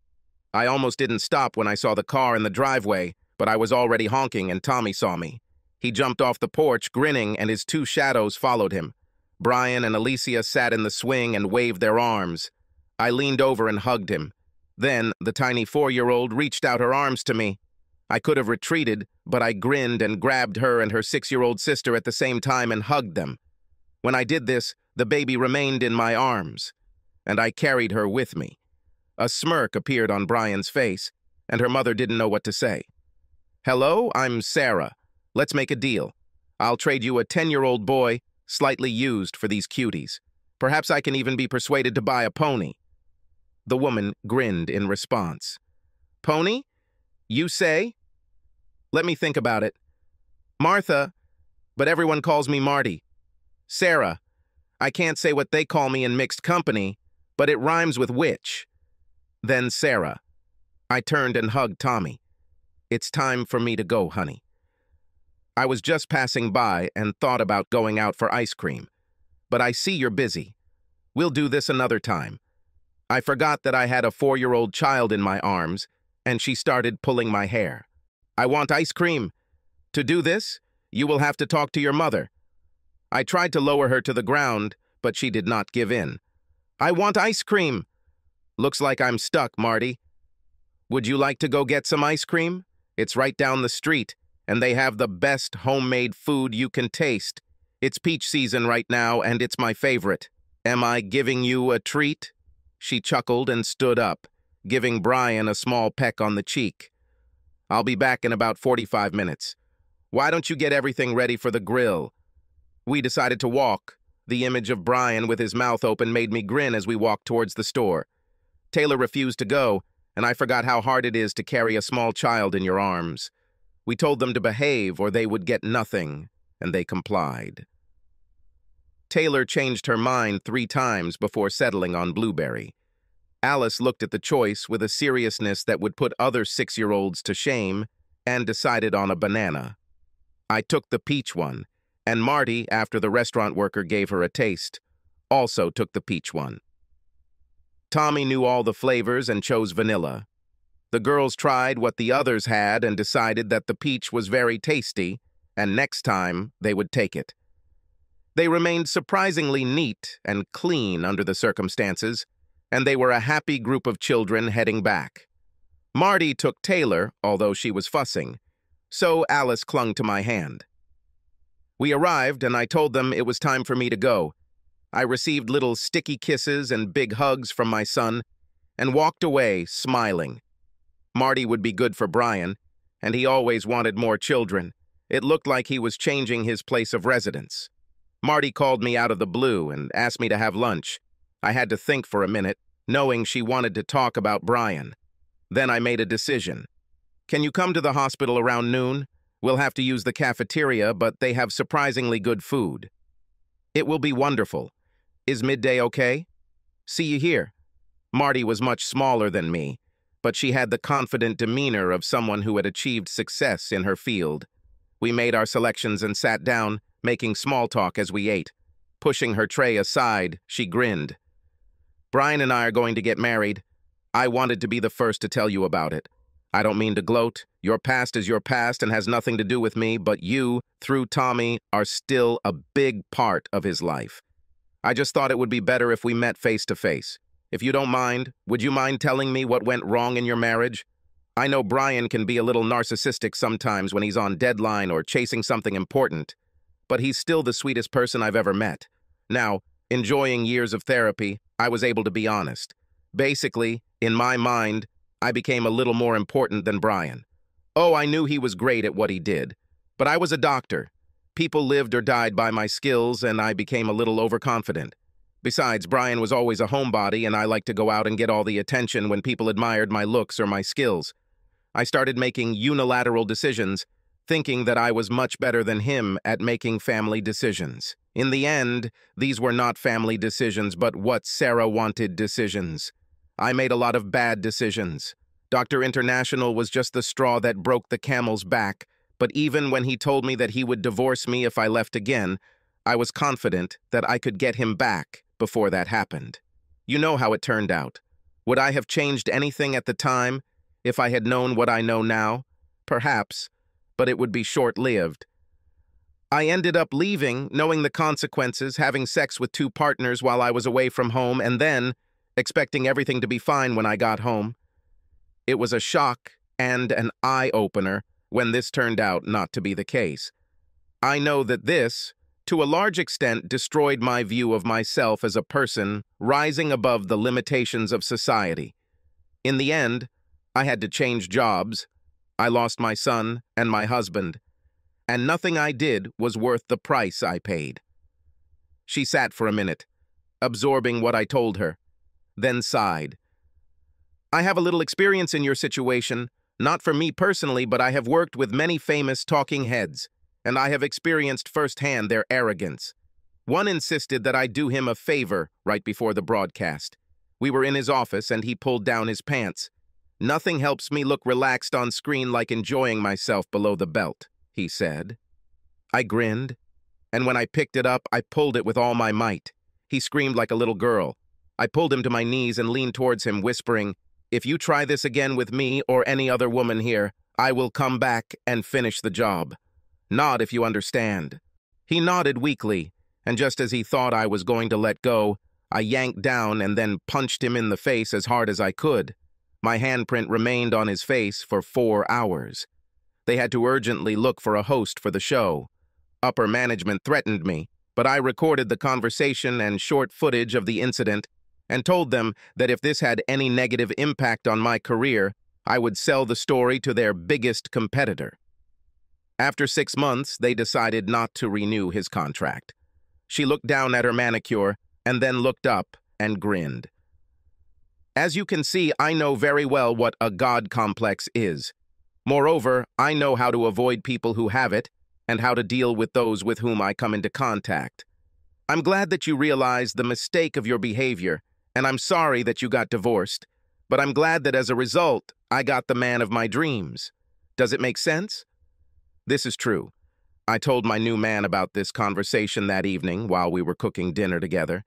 I almost didn't stop when I saw the car in the driveway, but I was already honking and Tommy saw me. He jumped off the porch, grinning, and his 2 shadows followed him. Brian and Alicia sat in the swing and waved their arms. I leaned over and hugged him. Then, the tiny 4-year-old reached out her arms to me. I could have retreated, but I grinned and grabbed her and her 6-year-old sister at the same time and hugged them. When I did this, the baby remained in my arms, and I carried her with me. A smirk appeared on Brian's face, and her mother didn't know what to say. "Hello, I'm Sarah. Let's make a deal. I'll trade you a 10-year-old boy, slightly used, for these cuties. Perhaps I can even be persuaded to buy a pony." The woman grinned in response. "Pony? You say?" "Let me think about it. Martha, but everyone calls me Marty. Sarah, I can't say what they call me in mixed company, but it rhymes with witch." Then Sarah. I turned and hugged Tommy. "It's time for me to go, honey." I was just passing by and thought about going out for ice cream. "But I see you're busy. We'll do this another time." I forgot that I had a 4-year-old child in my arms, and she started pulling my hair. "I want ice cream. To do this, you will have to talk to your mother." I tried to lower her to the ground, but she did not give in. "I want ice cream." "Looks like I'm stuck, Marty. Would you like to go get some ice cream? It's right down the street, and they have the best homemade food you can taste. It's peach season right now, and it's my favorite. Am I giving you a treat?" She chuckled and stood up, giving Brian a small peck on the cheek. "I'll be back in about 45 minutes. Why don't you get everything ready for the grill?" We decided to walk. The image of Brian with his mouth open made me grin as we walked towards the store. Taylor refused to go, and I forgot how hard it is to carry a small child in your arms. We told them to behave or they would get nothing, and they complied. Taylor changed her mind 3 times before settling on blueberry. Alice looked at the choice with a seriousness that would put other 6-year-olds to shame and decided on a banana. I took the peach one, and Marty, after the restaurant worker gave her a taste, also took the peach one. Tommy knew all the flavors and chose vanilla. The girls tried what the others had and decided that the peach was very tasty, and next time they would take it. They remained surprisingly neat and clean under the circumstances, and they were a happy group of children heading back. Marty took Taylor, although she was fussing, so Alice clung to my hand. We arrived, and I told them it was time for me to go. I received little sticky kisses and big hugs from my son, and walked away, smiling. Marty would be good for Brian, and he always wanted more children. It looked like he was changing his place of residence. Marty called me out of the blue and asked me to have lunch. I had to think for a minute, knowing she wanted to talk about Brian. Then I made a decision. "Can you come to the hospital around noon? We'll have to use the cafeteria, but they have surprisingly good food." "It will be wonderful. Is midday okay?" "See you here." Marty was much smaller than me, but she had the confident demeanor of someone who had achieved success in her field. We made our selections and sat down, making small talk as we ate. Pushing her tray aside, she grinned. "Brian and I are going to get married. I wanted to be the first to tell you about it. I don't mean to gloat. Your past is your past and has nothing to do with me, but you, through Tommy, are still a big part of his life. I just thought it would be better if we met face to face. If you don't mind, would you mind telling me what went wrong in your marriage? I know Brian can be a little narcissistic sometimes when he's on deadline or chasing something important, but he's still the sweetest person I've ever met. Now, enjoying years of therapy, I was able to be honest. Basically, in my mind, I became a little more important than Brian. Oh, I knew he was great at what he did, but I was a doctor. People lived or died by my skills, and I became a little overconfident. Besides, Brian was always a homebody, and I liked to go out and get all the attention when people admired my looks or my skills. I started making unilateral decisions, thinking that I was much better than him at making family decisions. In the end, these were not family decisions, but what Sarah wanted decisions. I made a lot of bad decisions. Dr. International was just the straw that broke the camel's back, but even when he told me that he would divorce me if I left again, I was confident that I could get him back before that happened. You know how it turned out. Would I have changed anything at the time if I had known what I know now? Perhaps, but it would be short-lived. I ended up leaving, knowing the consequences, having sex with 2 partners while I was away from home, and then expecting everything to be fine when I got home. It was a shock and an eye-opener when this turned out not to be the case. I know that this, to a large extent destroyed my view of myself as a person rising above the limitations of society. In the end, I had to change jobs. I lost my son and my husband, and nothing I did was worth the price I paid. She sat for a minute, absorbing what I told her, then sighed. I have a little experience in your situation, not for me personally, but I have worked with many famous talking heads, and I have experienced firsthand their arrogance. One insisted that I do him a favor right before the broadcast. We were in his office and he pulled down his pants. Nothing helps me look relaxed on screen like enjoying myself below the belt, he said. I grinned, and when I picked it up, I pulled it with all my might. He screamed like a little girl. I pulled him to my knees and leaned towards him, whispering, "If you try this again with me or any other woman here, I will come back and finish the job. Nod if you understand." He nodded weakly, and just as he thought I was going to let go, I yanked down and then punched him in the face as hard as I could. My handprint remained on his face for 4 hours. They had to urgently look for a host for the show. Upper management threatened me, but I recorded the conversation and short footage of the incident and told them that if this had any negative impact on my career, I would sell the story to their biggest competitor. After 6 months, they decided not to renew his contract. She looked down at her manicure and then looked up and grinned. As you can see, I know very well what a God complex is. Moreover, I know how to avoid people who have it and how to deal with those with whom I come into contact. I'm glad that you realized the mistake of your behavior, and I'm sorry that you got divorced, but I'm glad that as a result, I got the man of my dreams. Does it make sense? This is true. I told my new man about this conversation that evening while we were cooking dinner together.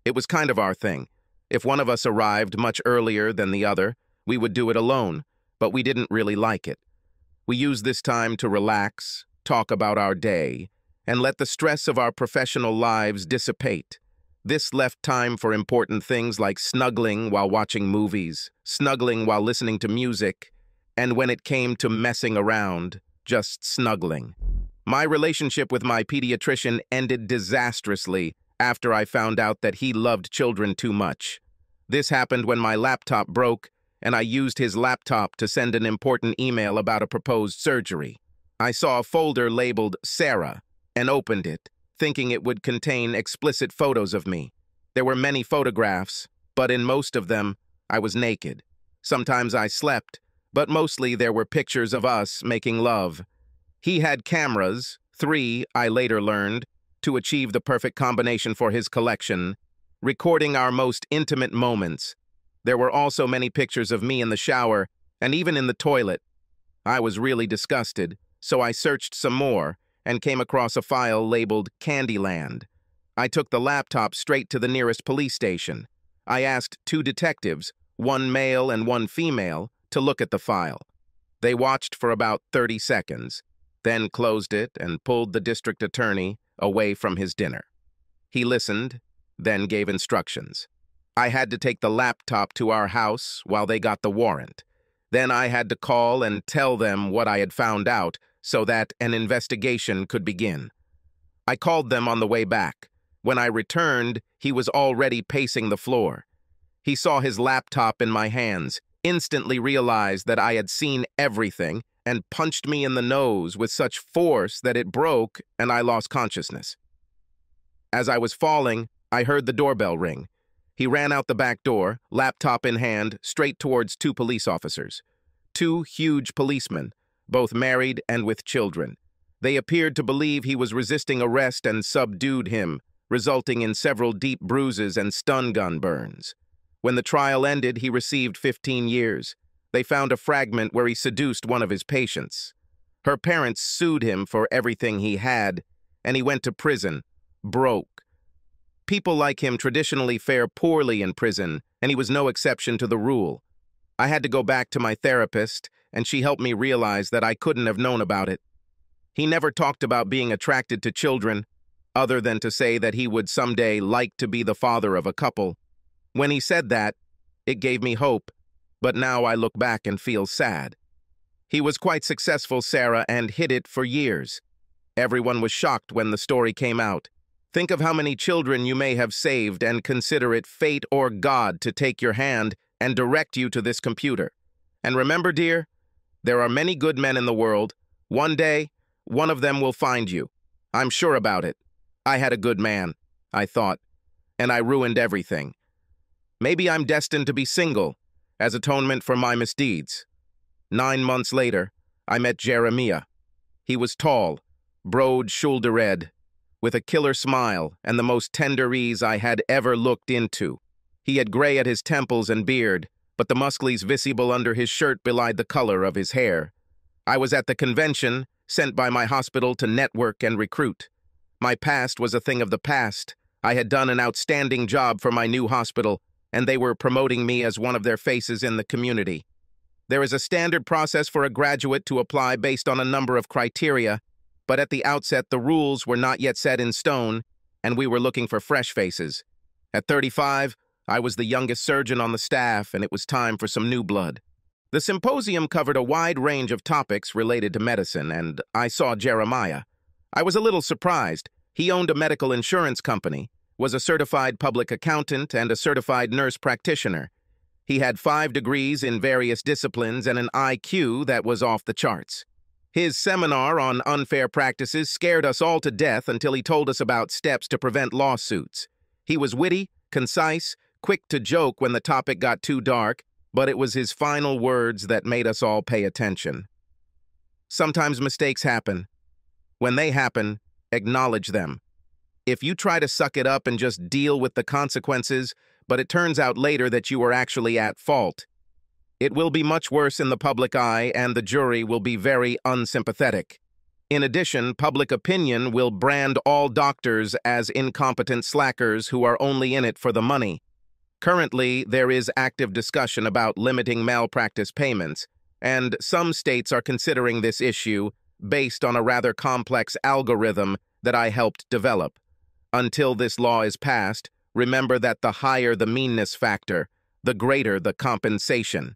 It was kind of our thing. If one of us arrived much earlier than the other, we would do it alone, but we didn't really like it. We used this time to relax, talk about our day, and let the stress of our professional lives dissipate. This left time for important things like snuggling while watching movies, snuggling while listening to music, and when it came to messing around, just snuggling. My relationship with my pediatrician ended disastrously after I found out that he loved children too much. This happened when my laptop broke, and I used his laptop to send an important email about a proposed surgery. I saw a folder labeled Sarah and opened it, thinking it would contain explicit photos of me. There were many photographs, but in most of them, I was naked. Sometimes I slept, but mostly there were pictures of us making love. He had cameras, 3, I later learned, to achieve the perfect combination for his collection, recording our most intimate moments. There were also many pictures of me in the shower and even in the toilet. I was really disgusted, so I searched some more and came across a file labeled Candyland. I took the laptop straight to the nearest police station. I asked 2 detectives, one male and one female, to look at the file. They watched for about 30 seconds, then closed it and pulled the district attorney away from his dinner. He listened, then gave instructions. I had to take the laptop to our house while they got the warrant. Then I had to call and tell them what I had found out so that an investigation could begin. I called them on the way back. When I returned, he was already pacing the floor. He saw his laptop in my hands, instantly realized that I had seen everything, and punched me in the nose with such force that it broke and I lost consciousness. As I was falling, I heard the doorbell ring. He ran out the back door, laptop in hand, straight towards 2 police officers. 2 huge policemen, both married and with children. They appeared to believe he was resisting arrest and subdued him, resulting in several deep bruises and stun gun burns. When the trial ended, he received 15 years. They found a fragment where he seduced one of his patients. Her parents sued him for everything he had, and he went to prison, broke. People like him traditionally fare poorly in prison, and he was no exception to the rule. I had to go back to my therapist, and she helped me realize that I couldn't have known about it. He never talked about being attracted to children, other than to say that he would someday like to be the father of a couple. When he said that, it gave me hope, but now I look back and feel sad. He was quite successful, Sarah, and hid it for years. Everyone was shocked when the story came out. Think of how many children you may have saved and consider it fate or God to take your hand and direct you to this computer. And remember, dear, there are many good men in the world. One day, one of them will find you. I'm sure about it. I had a good man, I thought, and I ruined everything. Maybe I'm destined to be single, as atonement for my misdeeds. 9 months later, I met Jeremiah. He was tall, broad-shouldered, with a killer smile and the most tender ease I had ever looked into. He had gray at his temples and beard, but the muscles visible under his shirt belied the color of his hair. I was at the convention, sent by my hospital to network and recruit. My past was a thing of the past. I had done an outstanding job for my new hospital, and they were promoting me as one of their faces in the community. There is a standard process for a graduate to apply based on a number of criteria, but at the outset the rules were not yet set in stone, and we were looking for fresh faces. At 35, I was the youngest surgeon on the staff, and it was time for some new blood. The symposium covered a wide range of topics related to medicine, and I saw Jeremiah. I was a little surprised. He owned a medical insurance company, was a certified public accountant, and a certified nurse practitioner. He had 5 degrees in various disciplines and an IQ that was off the charts. His seminar on unfair practices scared us all to death until he told us about steps to prevent lawsuits. He was witty, concise, quick to joke when the topic got too dark, but it was his final words that made us all pay attention. Sometimes mistakes happen. When they happen, acknowledge them. If you try to suck it up and just deal with the consequences, but it turns out later that you were actually at fault, it will be much worse in the public eye, and the jury will be very unsympathetic. In addition, public opinion will brand all doctors as incompetent slackers who are only in it for the money. Currently, there is active discussion about limiting malpractice payments, and some states are considering this issue based on a rather complex algorithm that I helped develop. Until this law is passed, remember that the higher the meanness factor, the greater the compensation.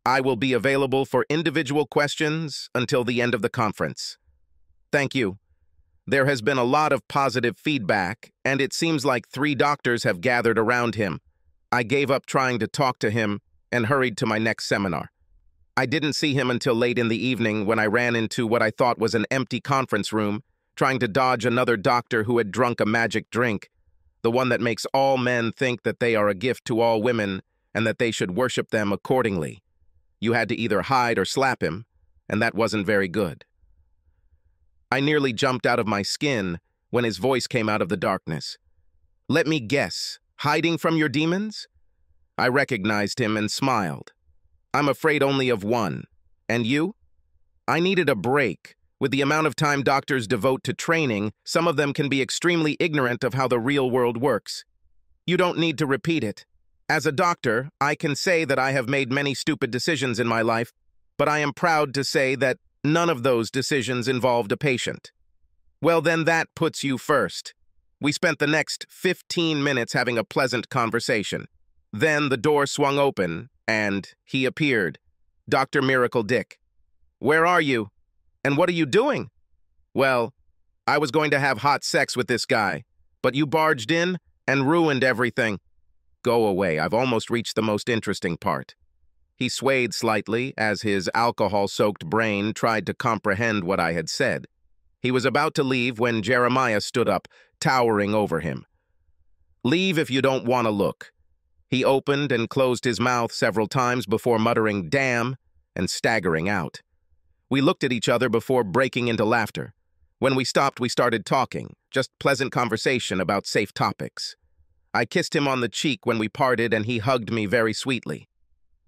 I will be available for individual questions until the end of the conference. Thank you. There has been a lot of positive feedback, and it seems like 3 doctors have gathered around him. I gave up trying to talk to him and hurried to my next seminar. I didn't see him until late in the evening when I ran into what I thought was an empty conference room, trying to dodge another doctor who had drunk a magic drink, the one that makes all men think that they are a gift to all women and that they should worship them accordingly. You had to either hide or slap him, and that wasn't very good. I nearly jumped out of my skin when his voice came out of the darkness. Let me guess, hiding from your demons? I recognized him and smiled. I'm afraid only of one. And you? I needed a break. With the amount of time doctors devote to training, some of them can be extremely ignorant of how the real world works. You don't need to repeat it. As a doctor, I can say that I have made many stupid decisions in my life, but I am proud to say that none of those decisions involved a patient. Well, then that puts you first. We spent the next 15 minutes having a pleasant conversation. Then the door swung open, and he appeared. Dr. Miracle Dick. Where are you? And what are you doing? Well, I was going to have hot sex with this guy, but you barged in and ruined everything. Go away, I've almost reached the most interesting part. He swayed slightly as his alcohol-soaked brain tried to comprehend what I had said. He was about to leave when Jeremiah stood up, towering over him. Leave if you don't want to look. He opened and closed his mouth several times before muttering, damn, and staggering out. We looked at each other before breaking into laughter. When we stopped, we started talking, just pleasant conversation about safe topics. I kissed him on the cheek when we parted, and he hugged me very sweetly.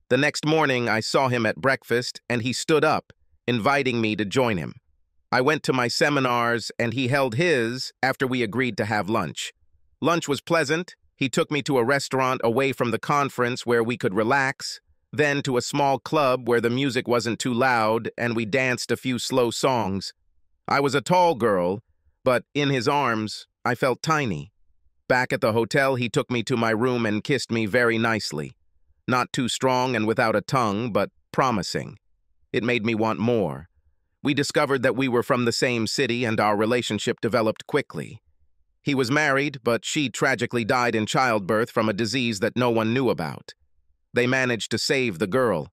The next morning, I saw him at breakfast, and he stood up, inviting me to join him. I went to my seminars, and he held his after we agreed to have lunch. Lunch was pleasant. He took me to a restaurant away from the conference where we could relax, then to a small club where the music wasn't too loud, and we danced a few slow songs. I was a tall girl, but in his arms, I felt tiny. Back at the hotel, he took me to my room and kissed me very nicely. Not too strong and without a tongue, but promising. It made me want more. We discovered that we were from the same city and our relationship developed quickly. He was married, but she tragically died in childbirth from a disease that no one knew about. They managed to save the girl,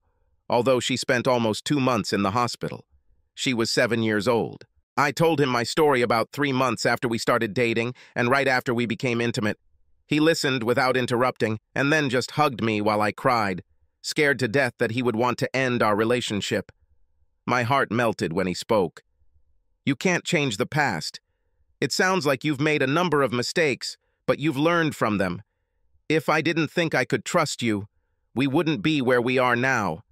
although she spent almost 2 months in the hospital. She was 7 years old. I told him my story about 3 months after we started dating and right after we became intimate. He listened without interrupting and then just hugged me while I cried, scared to death that he would want to end our relationship. My heart melted when he spoke. You can't change the past. It sounds like you've made a number of mistakes, but you've learned from them. If I didn't think I could trust you, we wouldn't be where we are now.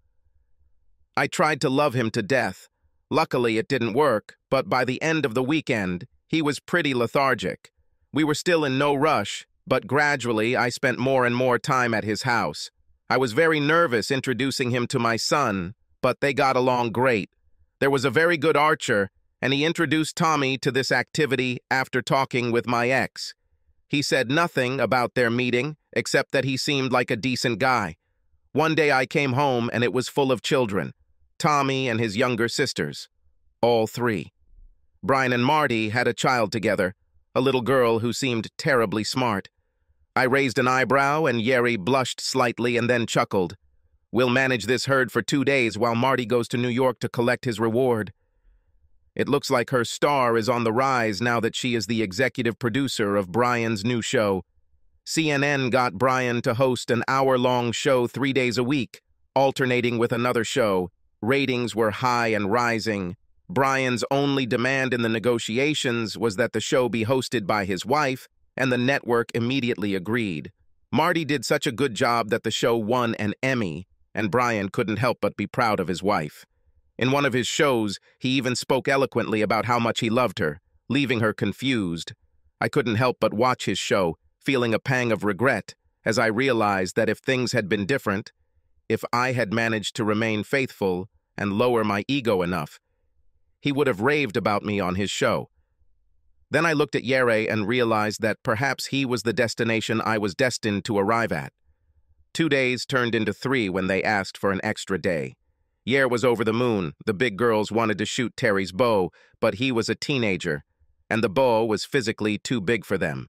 I tried to love him to death. Luckily, it didn't work, but by the end of the weekend, he was pretty lethargic. We were still in no rush, but gradually I spent more and more time at his house. I was very nervous introducing him to my son, but they got along great. There was a very good archer, and he introduced Tommy to this activity after talking with my ex. He said nothing about their meeting, except that he seemed like a decent guy. One day I came home and it was full of children. Tommy and his younger sisters. All 3. Brian and Marty had a child together, a little girl who seemed terribly smart. I raised an eyebrow and Yeri blushed slightly and then chuckled. We'll manage this herd for 2 days while Marty goes to New York to collect his reward. It looks like her star is on the rise now that she is the executive producer of Brian's new show. CNN got Brian to host an hour-long show 3 days a week, alternating with another show. Ratings were high and rising. Brian's only demand in the negotiations was that the show be hosted by his wife, and the network immediately agreed. Marty did such a good job that the show won an Emmy, and Brian couldn't help but be proud of his wife. In one of his shows, he even spoke eloquently about how much he loved her, leaving her confused. I couldn't help but watch his show, feeling a pang of regret, as I realized that if things had been different, if I had managed to remain faithful and lower my ego enough, he would have raved about me on his show. Then I looked at Yeri and realized that perhaps he was the destination I was destined to arrive at. 2 days turned into 3 when they asked for an extra day. Yer was over the moon. The big girls wanted to shoot Terry's bow, but he was a teenager, and the bow was physically too big for them.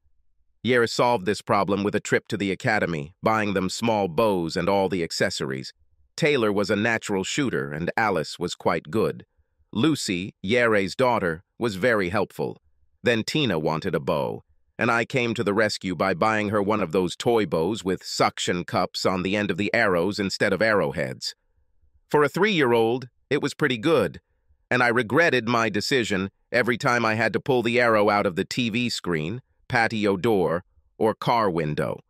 Yer solved this problem with a trip to the academy, buying them small bows and all the accessories. Taylor was a natural shooter, and Alice was quite good. Lucy, Yere's daughter, was very helpful. Then Tina wanted a bow, and I came to the rescue by buying her one of those toy bows with suction cups on the end of the arrows instead of arrowheads. For a 3-year-old, it was pretty good, and I regretted my decision every time I had to pull the arrow out of the TV screen, patio door, or car window.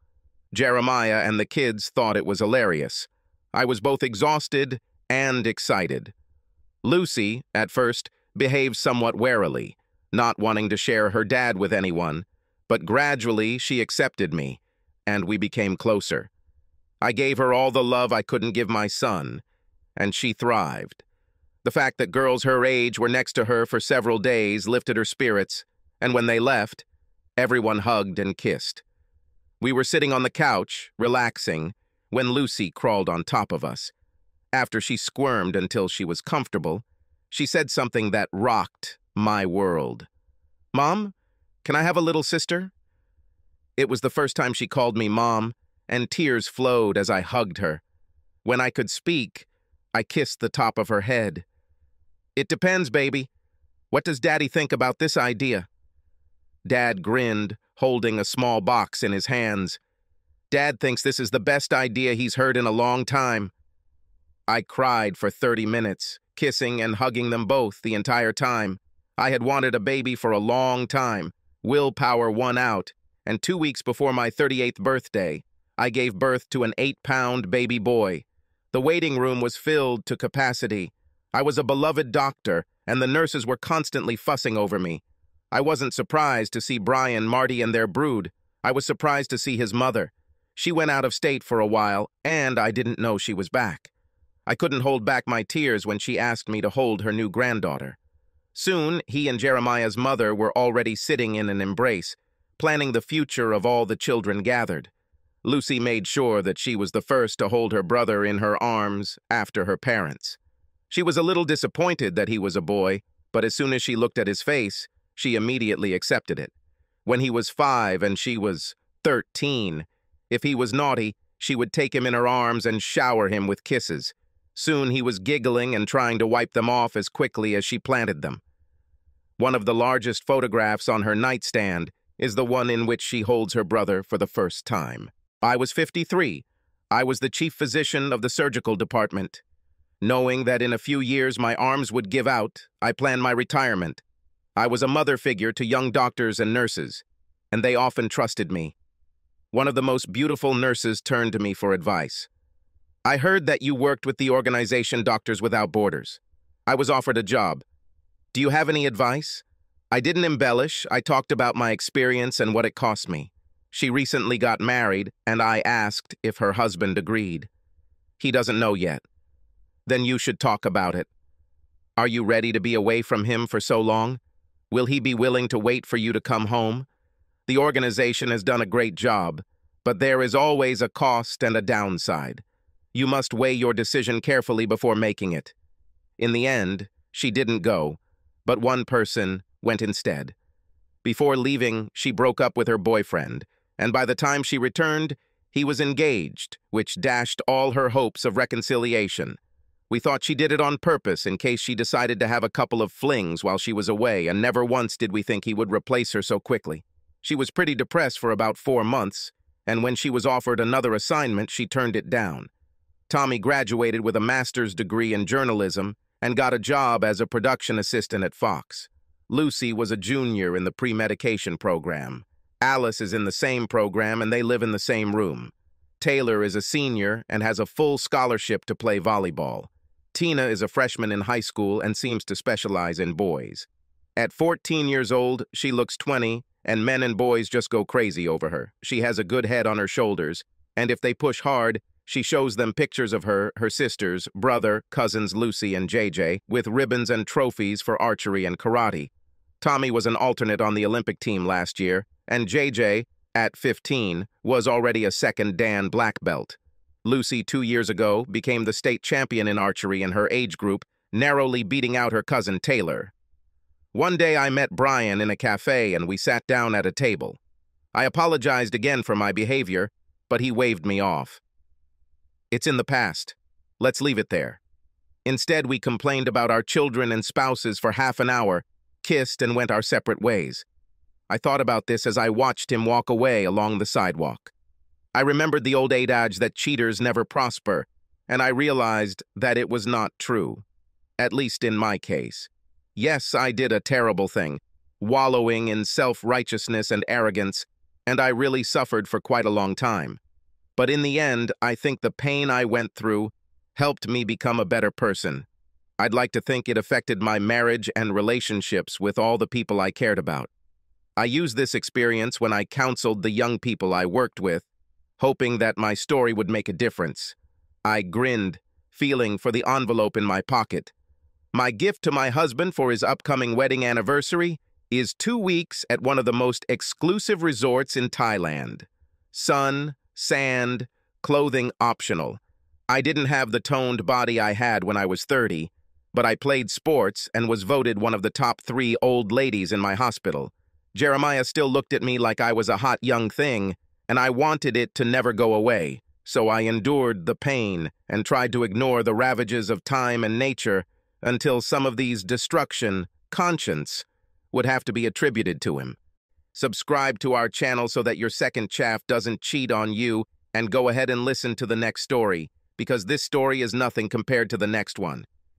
Jeremiah and the kids thought it was hilarious. I was both exhausted and excited. Lucy, at first, behaved somewhat warily, not wanting to share her dad with anyone, but gradually she accepted me, and we became closer. I gave her all the love I couldn't give my son, and she thrived. The fact that girls her age were next to her for several days lifted her spirits, and when they left, everyone hugged and kissed. We were sitting on the couch, relaxing, when Lucy crawled on top of us. After she squirmed until she was comfortable, she said something that rocked my world. "Mom, can I have a little sister?" It was the first time she called me Mom, and tears flowed as I hugged her. When I could speak, I kissed the top of her head. "It depends, baby. What does Daddy think about this idea?" Dad grinned, holding a small box in his hands. "Dad thinks this is the best idea he's heard in a long time." I cried for 30 minutes, kissing and hugging them both the entire time. I had wanted a baby for a long time. Willpower won out, and 2 weeks before my 38th birthday, I gave birth to an 8-pound baby boy. The waiting room was filled to capacity. I was a beloved doctor, and the nurses were constantly fussing over me. I wasn't surprised to see Brian, Marty, and their brood. I was surprised to see his mother. She went out of state for a while, and I didn't know she was back. I couldn't hold back my tears when she asked me to hold her new granddaughter. Soon, he and Jeremiah's mother were already sitting in an embrace, planning the future of all the children gathered. Lucy made sure that she was the first to hold her brother in her arms after her parents. She was a little disappointed that he was a boy, but as soon as she looked at his face, she immediately accepted it. When he was 5 and she was 13, if he was naughty, she would take him in her arms and shower him with kisses. Soon he was giggling and trying to wipe them off as quickly as she planted them. One of the largest photographs on her nightstand is the one in which she holds her brother for the first time. I was 53. I was the chief physician of the surgical department. Knowing that in a few years my arms would give out, I planned my retirement. I was a mother figure to young doctors and nurses, and they often trusted me. One of the most beautiful nurses turned to me for advice. I heard that you worked with the organization Doctors Without Borders. I was offered a job. Do you have any advice? I didn't embellish. I talked about my experience and what it cost me. She recently got married, and I asked if her husband agreed. He doesn't know yet. Then you should talk about it. Are you ready to be away from him for so long? Will he be willing to wait for you to come home? The organization has done a great job, but there is always a cost and a downside. You must weigh your decision carefully before making it. In the end, she didn't go, but one person went instead. Before leaving, she broke up with her boyfriend, and by the time she returned, he was engaged, which dashed all her hopes of reconciliation. We thought she did it on purpose in case she decided to have a couple of flings while she was away, and never once did we think he would replace her so quickly. She was pretty depressed for about 4 months, and when she was offered another assignment, she turned it down. Tommy graduated with a master's degree in journalism and got a job as a production assistant at Fox. Lucy was a junior in the pre-medication program. Alice is in the same program and they live in the same room. Taylor is a senior and has a full scholarship to play volleyball. Tina is a freshman in high school and seems to specialize in boys. At 14 years old, she looks 20, and men and boys just go crazy over her. She has a good head on her shoulders, and if they push hard, she shows them pictures of her sisters, brother, cousins Lucy and JJ, with ribbons and trophies for archery and karate. Tommy was an alternate on the Olympic team last year, and JJ, at 15, was already a second Dan black belt. Lucy, 2 years ago, became the state champion in archery in her age group, narrowly beating out her cousin Taylor. One day I met Brian in a cafe and we sat down at a table. I apologized again for my behavior, but he waved me off. It's in the past. Let's leave it there. Instead, we complained about our children and spouses for half an hour, kissed, and went our separate ways. I thought about this as I watched him walk away along the sidewalk. I remembered the old adage that cheaters never prosper, and I realized that it was not true. At least in my case. Yes, I did a terrible thing, wallowing in self-righteousness and arrogance, and I really suffered for quite a long time. But in the end, I think the pain I went through helped me become a better person. I'd like to think it affected my marriage and relationships with all the people I cared about. I used this experience when I counseled the young people I worked with, hoping that my story would make a difference. I grinned, feeling for the envelope in my pocket. My gift to my husband for his upcoming wedding anniversary is 2 weeks at one of the most exclusive resorts in Thailand. Sun, sand, clothing optional. I didn't have the toned body I had when I was 30, but I played sports and was voted one of the top 3 old ladies in my hospital. Jeremiah still looked at me like I was a hot young thing, and I wanted it to never go away, so I endured the pain and tried to ignore the ravages of time and nature until some of these destruction, conscience, would have to be attributed to him. Subscribe to our channel so that your second chaff doesn't cheat on you, and go ahead and listen to the next story, because this story is nothing compared to the next one.